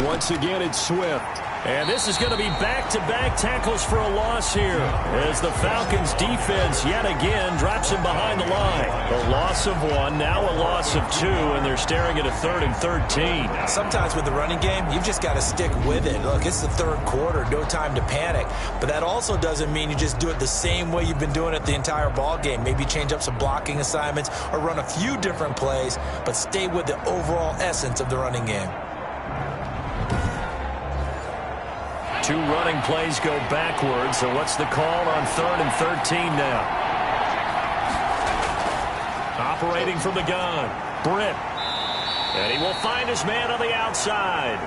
Once again, it's Swift. And this is going to be back-to-back tackles for a loss here as the Falcons defense yet again drops him behind the line. A loss of 1, now a loss of 2, and they're staring at a 3rd and 13. Sometimes with the running game, you've just got to stick with it. Look, it's the third quarter, no time to panic. But that also doesn't mean you just do it the same way you've been doing it the entire ball game. Maybe change up some blocking assignments or run a few different plays, but stay with the overall essence of the running game. 2 running plays go backwards, so what's the call on 3rd and 13 now? Operating from the gun, Britt. And he will find his man on the outside.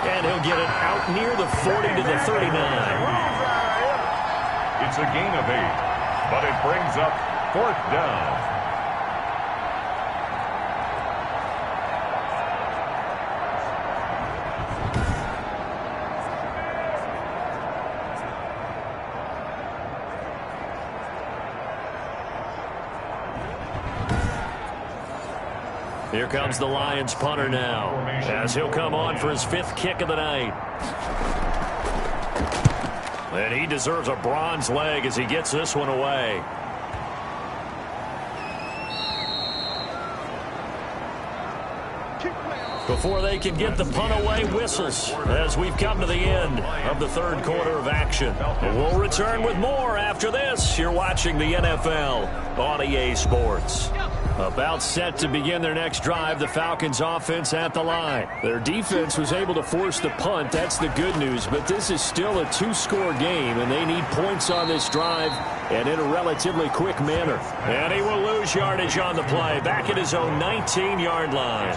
And he'll get it out near the 40 to the 39. It's a gain of 8, but it brings up 4th down. Here comes the Lions punter now, as he'll come on for his 5th kick of the night. And he deserves a bronze leg as he gets this one away. Before they can get the punt away, whistles as we've come to the end of the third quarter of action. We'll return with more after this. You're watching the NFL on EA Sports. About set to begin their next drive, the Falcons offense at the line. Their defense was able to force the punt. That's the good news, but this is still a 2-score game, and they need points on this drive and in a relatively quick manner. And he will lose yardage on the play, back at his own 19-yard line.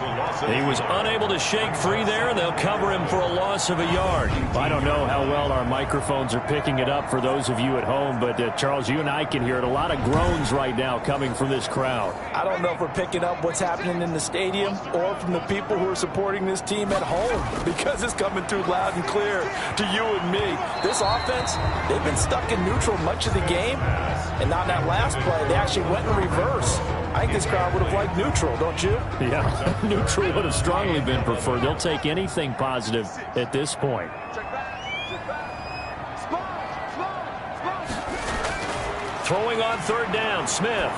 He was unable to shake free there, and they'll cover him for a loss of a yard. I don't know how well our microphones are picking it up for those of you at home, but Charles, you and I can hear it. A lot of groans right now coming from this crowd. I don't know if we're picking up what's happening in the stadium or from the people who are supporting this team at home, because it's coming through loud and clear to you and me. This offense, they've been stuck in neutral much of the game, and on that last play, they actually went in reverse. I think this crowd would have liked neutral, don't you? Yeah, neutral would have strongly been preferred. They'll take anything positive at this point. Throwing on 3rd down, Smith.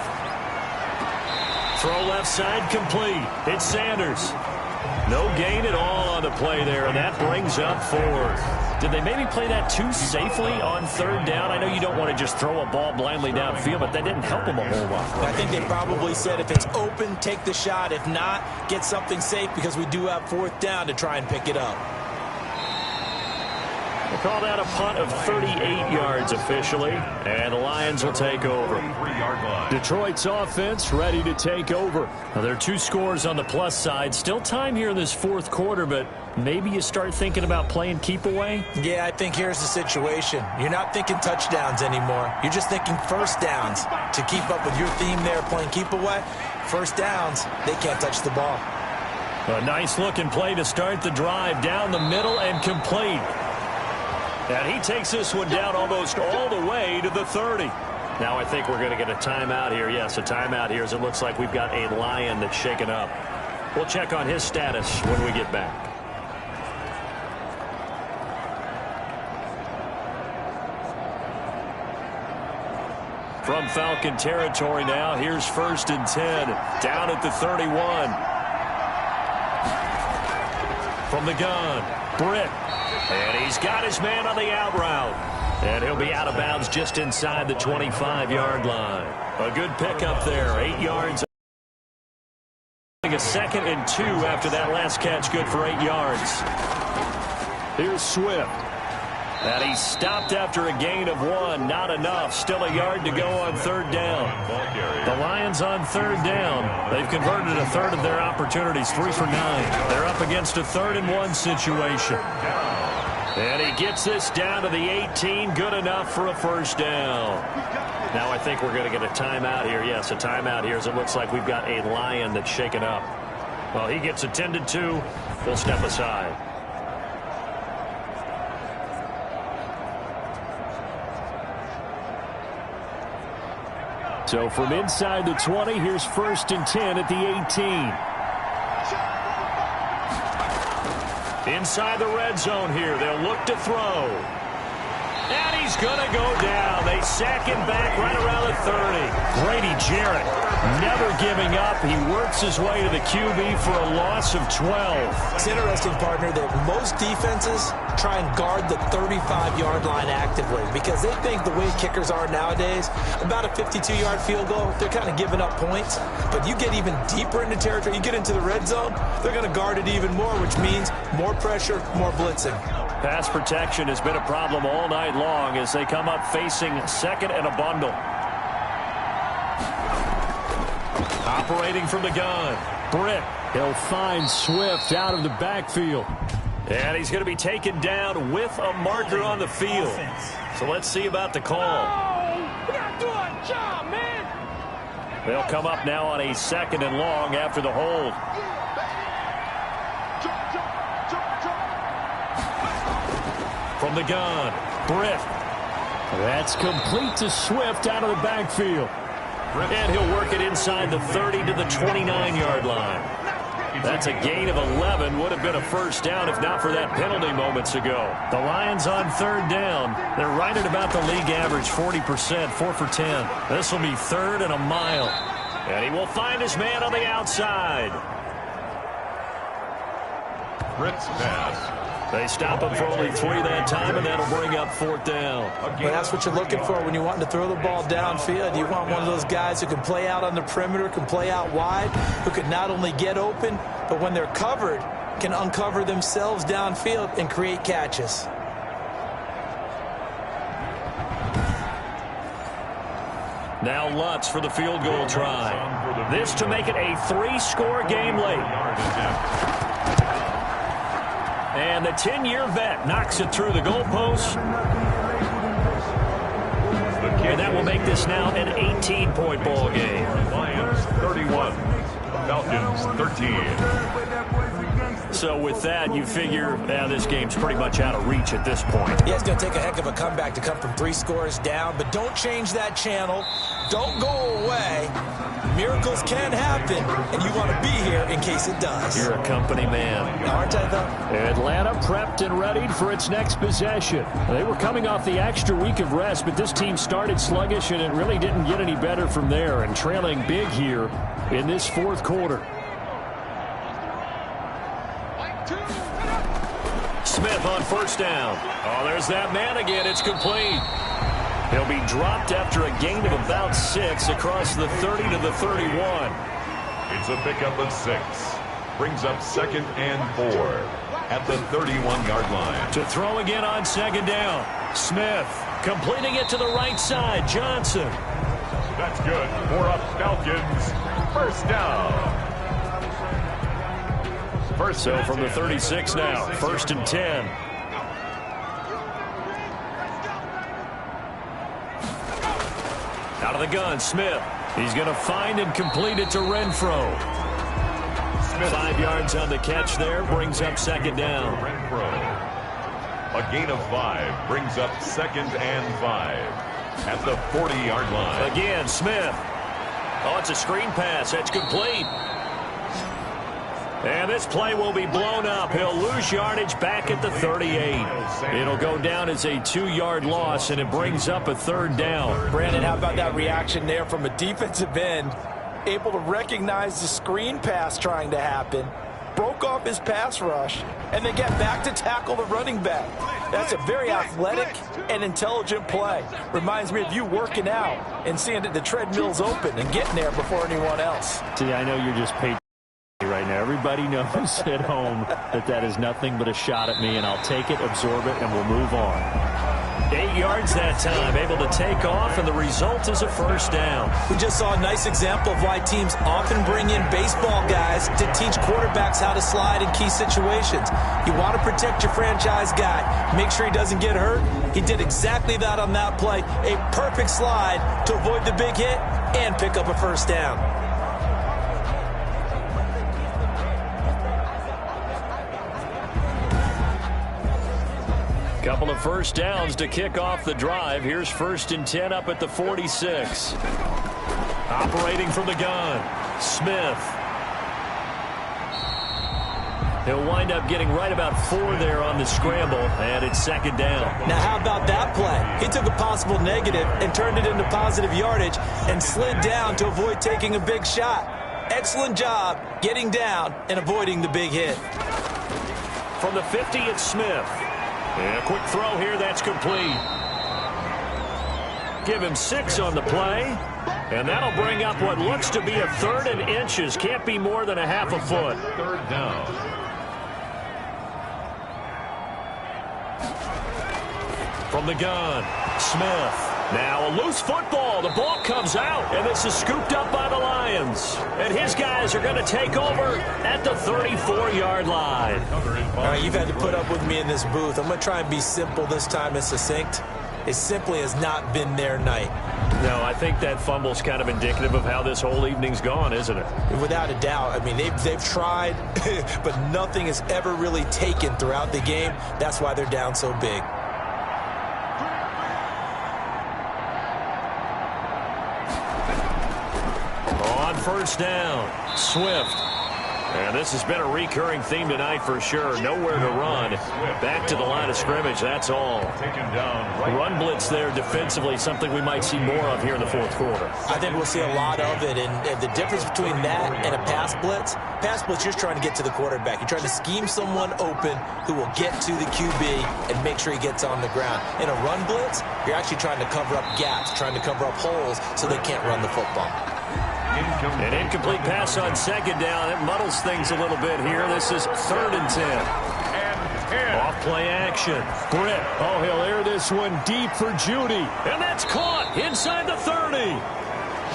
Throw left side complete. It's Sanders. No gain at all on the play there, and that brings up 4th. Did they maybe play that too safely on 3rd down? I know you don't want to just throw a ball blindly downfield, but that didn't help them a whole lot. I think they probably said if it's open, take the shot. If not, get something safe, because we do have 4th down to try and pick it up. We'll call that a punt of 38 yards officially, and the Lions will take over. Detroit's offense ready to take over. Now, there are 2 scores on the plus side. Still time here in this 4th quarter, but maybe you start thinking about playing keep away? Yeah, I think here's the situation. You're not thinking touchdowns anymore. You're just thinking first downs. To keep up with your theme there, playing keep away, first downs, they can't touch the ball. A nice looking play to start the drive, down the middle and complete. And he takes this one down almost all the way to the 30. Now I think we're going to get a timeout here. Yes, a timeout here, as it looks like we've got a Lion that's shaken up. We'll check on his status when we get back. From Falcon territory now, here's 1st and 10, down at the 31. From the gun, Britt. And he's got his man on the out route. And he'll be out of bounds just inside the 25-yard line. A good pickup there, 8 yards. getting a 2nd and 2 after that last catch, good for 8 yards. Here's Swift. And he stopped after a gain of 1. Not enough. Still a yard to go on 3rd down. The Lions on 3rd down. They've converted a third of their opportunities, 3 for 9. They're up against a 3rd and 1 situation. And he gets this down to the 18. Good enough for a 1st down. Now I think we're going to get a timeout here. Yes, a timeout here as it looks like we've got a Lion that's shaken up. Well, he gets attended to. We'll step aside. So from inside the 20, here's 1st and 10 at the 18. Inside the red zone here. They'll look to throw. And he's going to go down. They sack him back right around the 30. Grady Jarrett never giving up. He works his way to the QB for a loss of 12. It's interesting, partner, that most defenses try and guard the 35-yard line actively because they think the way kickers are nowadays, about a 52-yard field goal, they're kind of giving up points. But you get even deeper into territory, you get into the red zone, they're going to guard it even more, which means more pressure, more blitzing. Pass protection has been a problem all night long as they come up facing 2nd and a bundle. Operating from the gun. Britt. He'll find Swift out of the backfield. And he's going to be taken down with a marker on the field. So let's see about the call. We got to do our job, man. They'll come up now on a 2nd and long after the hold. From the gun, Britt. That's complete to Swift out of the backfield. And he'll work it inside the 30 to the 29-yard line. That's a gain of 11. Would have been a 1st down if not for that penalty moments ago. The Lions on 3rd down. They're right at about the league average, 40%, 4 for 10. This will be 3rd and a mile. And he will find his man on the outside. Britt's pass. They stop him for only 3 that time, and that'll bring up 4th down. Well, that's what you're looking for when you're wanting to throw the ball downfield. You want one of those guys who can play out on the perimeter, can play out wide, who can not only get open, but when they're covered, can uncover themselves downfield and create catches. Now Lutz for the field goal try. This to make it a 3-score game late. And the 10-year vet knocks it through the goalpost. And that will make this now an 18-point ball game. Lions 31, Falcons 13. So with that, you figure this game's pretty much out of reach at this point. Yeah, it's going to take a heck of a comeback to come from 3 scores down, but don't change that channel. Don't go away. Miracles can happen, and you want to be here in case it does. You're a company man. Aren't I, though? Atlanta prepped and readied for its next possession. They were coming off the extra week of rest, but this team started sluggish, and it really didn't get any better from there, and trailing big here in this 4th quarter. Smith on 1st down. Oh, there's that man again. It's complete. He'll be dropped after a gain of about 6 across the 30 to the 31. It's a pickup of 6. Brings up 2nd and 4 at the 31-yard line. To throw again on 2nd down. Smith completing it to the right side. Johnson. That's good. 4 up Falcons. 1st down. So from the 36 now, 1st and 10. Out of the gun, Smith. He's going to find and complete it to Renfro. Smith. 5 yards on the catch there, brings up 2nd down. Renfro. A gain of 5 brings up 2nd and 5 at the 40-yard line. Again, Smith. Oh, it's a screen pass. That's complete. And this play will be blown up. He'll lose yardage back at the 38. It'll go down as a 2-yard loss, and it brings up a 3rd down. Brandon, how about that reaction there from a defensive end? Able to recognize the screen pass trying to happen, broke off his pass rush, and then get back to tackle the running back. That's a very athletic and intelligent play. Reminds me of you working out and seeing that the treadmill's open and getting there before anyone else. See, I know you're just paid, Everybody knows at home that that is nothing but a shot at me, and I'll take it, absorb it, and we'll move on. 8 yards that time, able to take off, and the result is a first down. We just saw a nice example of why teams often bring in baseball guys to teach quarterbacks how to slide in key situations. You want to protect your franchise guy. Make sure he doesn't get hurt. He did exactly that on that play. A perfect slide to avoid the big hit and pick up a first down. Couple of first downs to kick off the drive. Here's 1st and 10 up at the 46. Operating from the gun, Smith. He'll wind up getting right about 4 there on the scramble, and it's 2nd down. Now, how about that play? He took a possible negative and turned it into positive yardage and slid down to avoid taking a big shot. Excellent job getting down and avoiding the big hit. From the 50, it's Smith. And a quick throw here, that's complete. Give him 6 on the play. And that'll bring up what looks to be a 3rd and inches. Can't be more than a half a foot. 3rd down. From the gun, Smith. Now a loose football. The ball comes out, and this is scooped up by the Lions. And his guys are going to take over at the 34-yard line. All right, you've had to put up with me in this booth. I'm going to try and be simple this time and succinct. It simply has not been their night. No, I think that fumble's kind of indicative of how this whole evening's gone, isn't it? Without a doubt. I mean, they've tried, but nothing has ever really taken throughout the game. That's why they're down so big. On 1st down, Swift. And this has been a recurring theme tonight for sure. Nowhere to run. Back to the line of scrimmage, that's all. Run blitz there defensively, something we might see more of here in the 4th quarter. I think we'll see a lot of it, and the difference between that and a pass blitz, you're just trying to get to the quarterback. You're trying to scheme someone open who will get to the QB and make sure he gets on the ground. In a run blitz, you're actually trying to cover up gaps, trying to cover up holes so they can't run the football. An incomplete pass on 2nd down. It muddles things a little bit here. This is 3rd and 10. Off play action. Britt. Oh, he'll air this one deep for Judy. And that's caught inside the 30.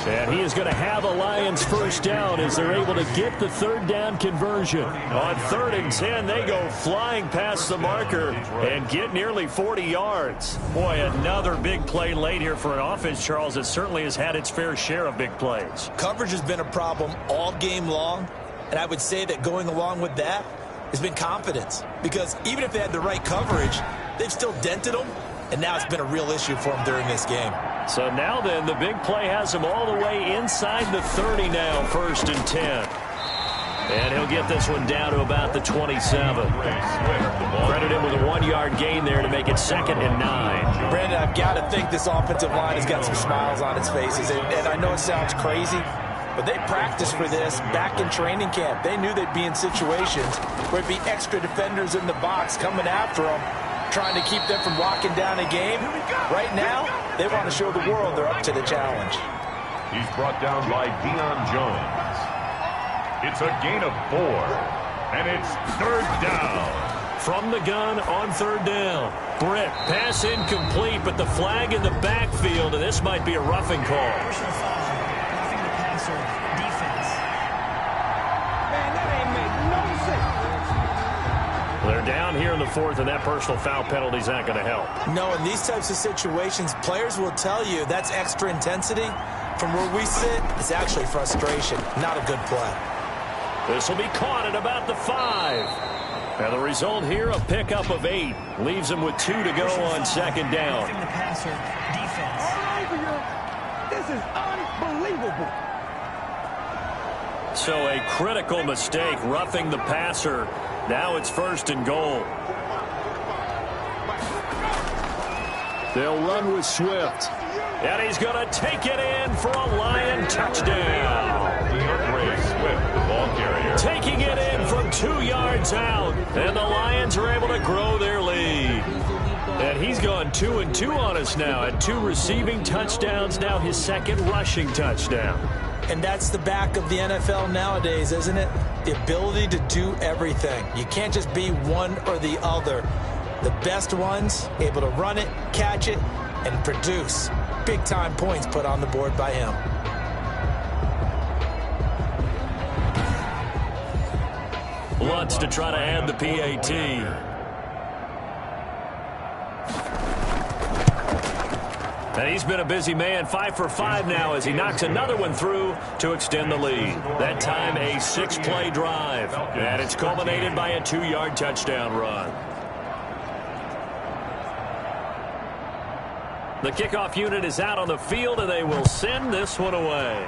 And he is going to have a Lions first down as they're able to get the 3rd down conversion. On 3rd and 10, they go flying past the marker and get nearly 40 yards. Boy, another big play late here for an offense, Charles, that certainly has had its fair share of big plays. Coverage has been a problem all game long, and I would say that going along with that has been confidence. Because even if they had the right coverage, they've still dented them, and now it's been a real issue for them during this game. So now then, the big play has him all the way inside the 30 now, 1st and 10. And he'll get this one down to about the 27. Credit him with a 1-yard gain there to make it 2nd and 9. Brandon, I've got to think this offensive line has got some smiles on its faces. And I know it sounds crazy, but they practiced for this back in training camp. They knew they'd be in situations where it'd be extra defenders in the box coming after them, trying to keep them from locking down a game. Right now, they want to show the world they're up to the challenge. He's brought down by Deion Jones. It's a gain of 4, and it's 3rd down. From the gun on 3rd down. Britt, pass incomplete, but the flag in the backfield, and this might be a roughing call. Personal foul, roughing the passer, defense. Man, that ain't make no sense. They're down here in the 4th, and that personal foul penalty is not going to help. No, in these types of situations, players will tell you that's extra intensity. From where we sit, it's actually frustration, not a good play. This will be caught at about the 5. And the result here, a pickup of 8. Leaves him with 2 to go on 2nd down. Roughing the passer, defense. All over you. This is unbelievable. So a critical mistake, roughing the passer. Now it's 1st and goal. They'll run with Swift. And he's going to take it in for a Lion touchdown. Swift, the ball carrier. Taking it in from 2 yards out. And the Lions are able to grow their lead. And he's gone 2-2 on us now at 2 receiving touchdowns, now his 2nd rushing touchdown. And that's the back of the NFL nowadays, isn't it? the ability to do everything. You can't just be one or the other. The best ones, able to run it, catch it, and produce. Big-time points put on the board by him. Lutz to try to add the PAT. And he's been a busy man, 5 for 5 now as he knocks another one through to extend the lead. That time a 6-play drive. And it's culminated by a 2-yard touchdown run. The kickoff unit is out on the field, and they will send this one away.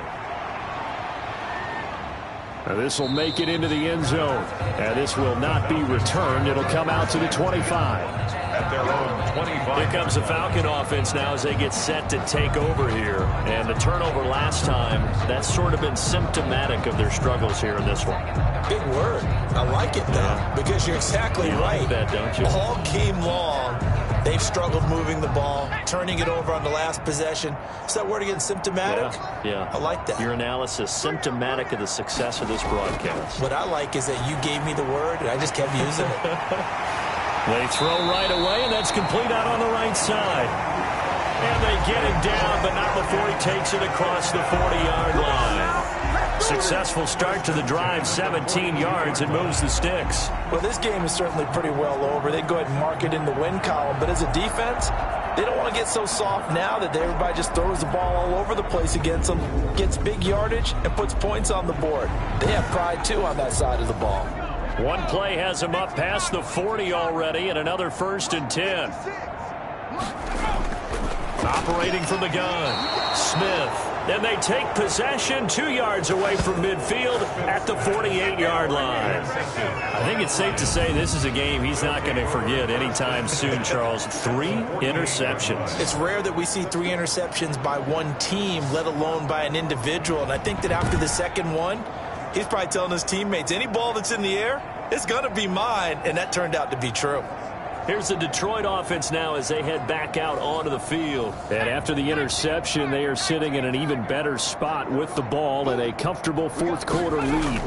This will make it into the end zone. And this will not be returned. It'll come out to the 25. At their own 25. Here comes the Falcon offense now as they get set to take over here. And the turnover last time, that's sort of been symptomatic of their struggles here in this one. Big word. I like it, though, because you're exactly right. Like that, don't you? All game long, they've struggled moving the ball, turning it over on the last possession. Is that word again, symptomatic? Yeah. I like that. Your analysis, symptomatic of the success of this broadcast. What I like is that you gave me the word, and I just kept using it. They throw right away, and that's complete out on the right side. And they get him down, but not before he takes it across the 40-yard line. Successful start to the drive, 17 yards, and moves the sticks. Well, this game is certainly pretty well over. They go ahead and mark it in the win column, but as a defense, they don't want to get so soft now that everybody just throws the ball all over the place against them, gets big yardage, and puts points on the board. They have pride, too, on that side of the ball. One play has him up past the 40 already, and another 1st and 10. Operating from the gun, Smith. And they take possession 2 yards away from midfield at the 48-yard line. I think it's safe to say this is a game he's not going to forget anytime soon, Charles. 3 interceptions. It's rare that we see 3 interceptions by one team, let alone by an individual. And I think that after the second one, he's probably telling his teammates, any ball that's in the air, it's going to be mine. And that turned out to be true. Here's the Detroit offense now as they head back out onto the field. And after the interception, they are sitting in an even better spot with the ball and a comfortable fourth-quarter lead.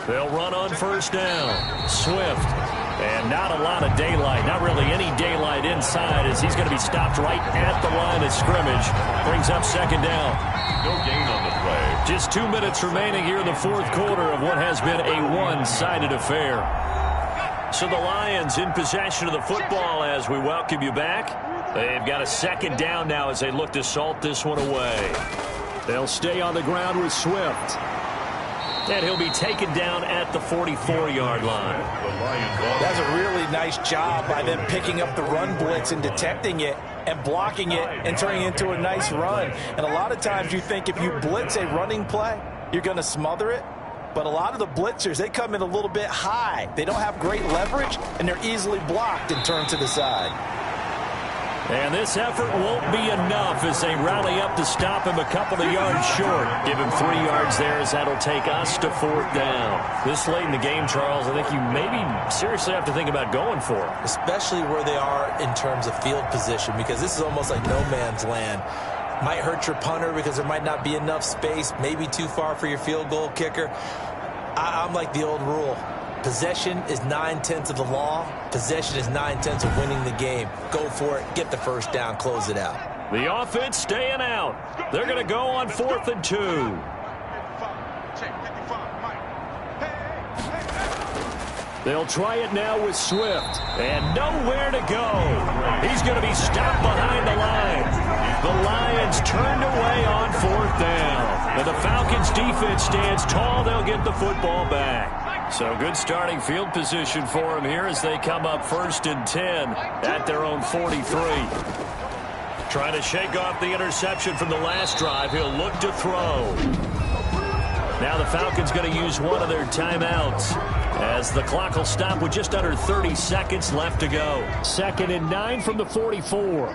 They'll run on 1st down. Swift. And not a lot of daylight, not really any daylight inside as he's going to be stopped right at the line of scrimmage. Brings up 2nd down. No gain on the play. Just 2 minutes remaining here in the fourth quarter of what has been a one-sided affair. So the Lions in possession of the football as we welcome you back. They've got a 2nd down now as they look to salt this one away. They'll stay on the ground with Swift. And he'll be taken down at the 44-yard line. That's a really nice job by them picking up the run blitz and detecting it and blocking it and turning it into a nice run. And a lot of times you think if you blitz a running play, you're going to smother it. But a lot of the blitzers, they come in a little bit high. They don't have great leverage, and they're easily blocked and turned to the side. And this effort won't be enough as they rally up to stop him a couple of yards short. Give him 3 yards there as that'll take us to 4th down. This late in the game, Charles, I think you maybe seriously have to think about going for it. Especially where they are in terms of field position, because this is almost like no man's land. Might hurt your punter because there might not be enough space, maybe too far for your field goal kicker. I'm like the old rule. Possession is 9/10 of the law. Possession is 9/10 of winning the game. Go for it. Get the 1st down. Close it out. The offense staying out. They're going to go on 4th and 2. They'll try it now with Swift. And nowhere to go. He's going to be stopped behind the line. The Lions turned away on 4th down. And the Falcons defense stands tall. They'll get the football back. So good starting field position for him here as they come up 1st and 10 at their own 43. Trying to shake off the interception from the last drive. He'll look to throw. Now the Falcons going to use one of their timeouts as the clock will stop with just under 30 seconds left to go. 2nd and 9 from the 44.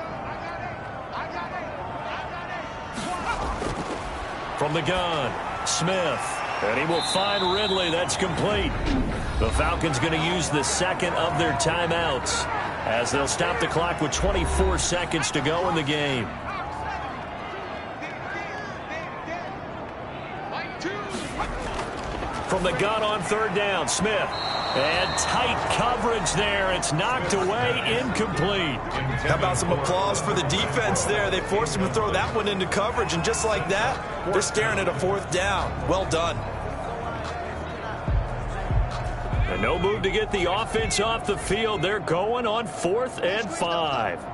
From the gun, Smith. And he will find Ridley. That's complete. The Falcons going to use the 2nd of their timeouts as they'll stop the clock with 24 seconds to go in the game. From From the gun on third down, Smith. And tight coverage there. It's knocked away, incomplete. How about some applause for the defense there? They forced him to throw that one into coverage, and just like that, they're staring at a fourth down. Well done. And no move to get the offense off the field. They're going on 4th and 5.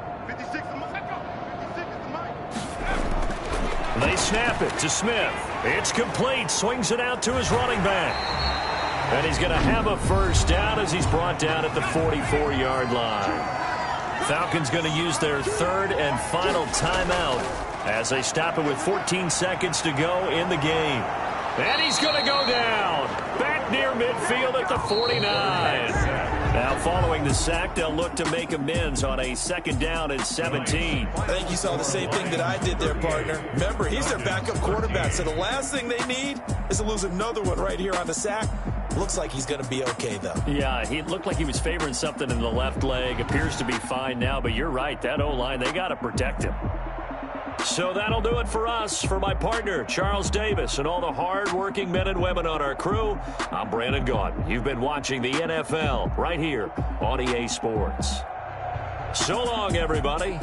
They snap it to Smith. It's complete. Swings it out to his running back. And he's going to have a first down as he's brought down at the 44-yard line. Falcons going to use their 3rd and final timeout as they stop it with 14 seconds to go in the game. And he's going to go down. Back near midfield at the 49. Now following the sack, they'll look to make amends on a 2nd down and 17. I think you saw the same thing that I did there, partner. Remember, he's their backup quarterback, so the last thing they need is to lose another one right here on the sack. Looks like he's going to be okay, though. Yeah, he looked like he was favoring something in the left leg. Appears to be fine now, but you're right. That O-line, they got to protect him. So that'll do it for us. For my partner, Charles Davis, and all the hard-working men and women on our crew, I'm Brandon Gaudin. You've been watching the NFL right here on EA Sports. So long, everybody.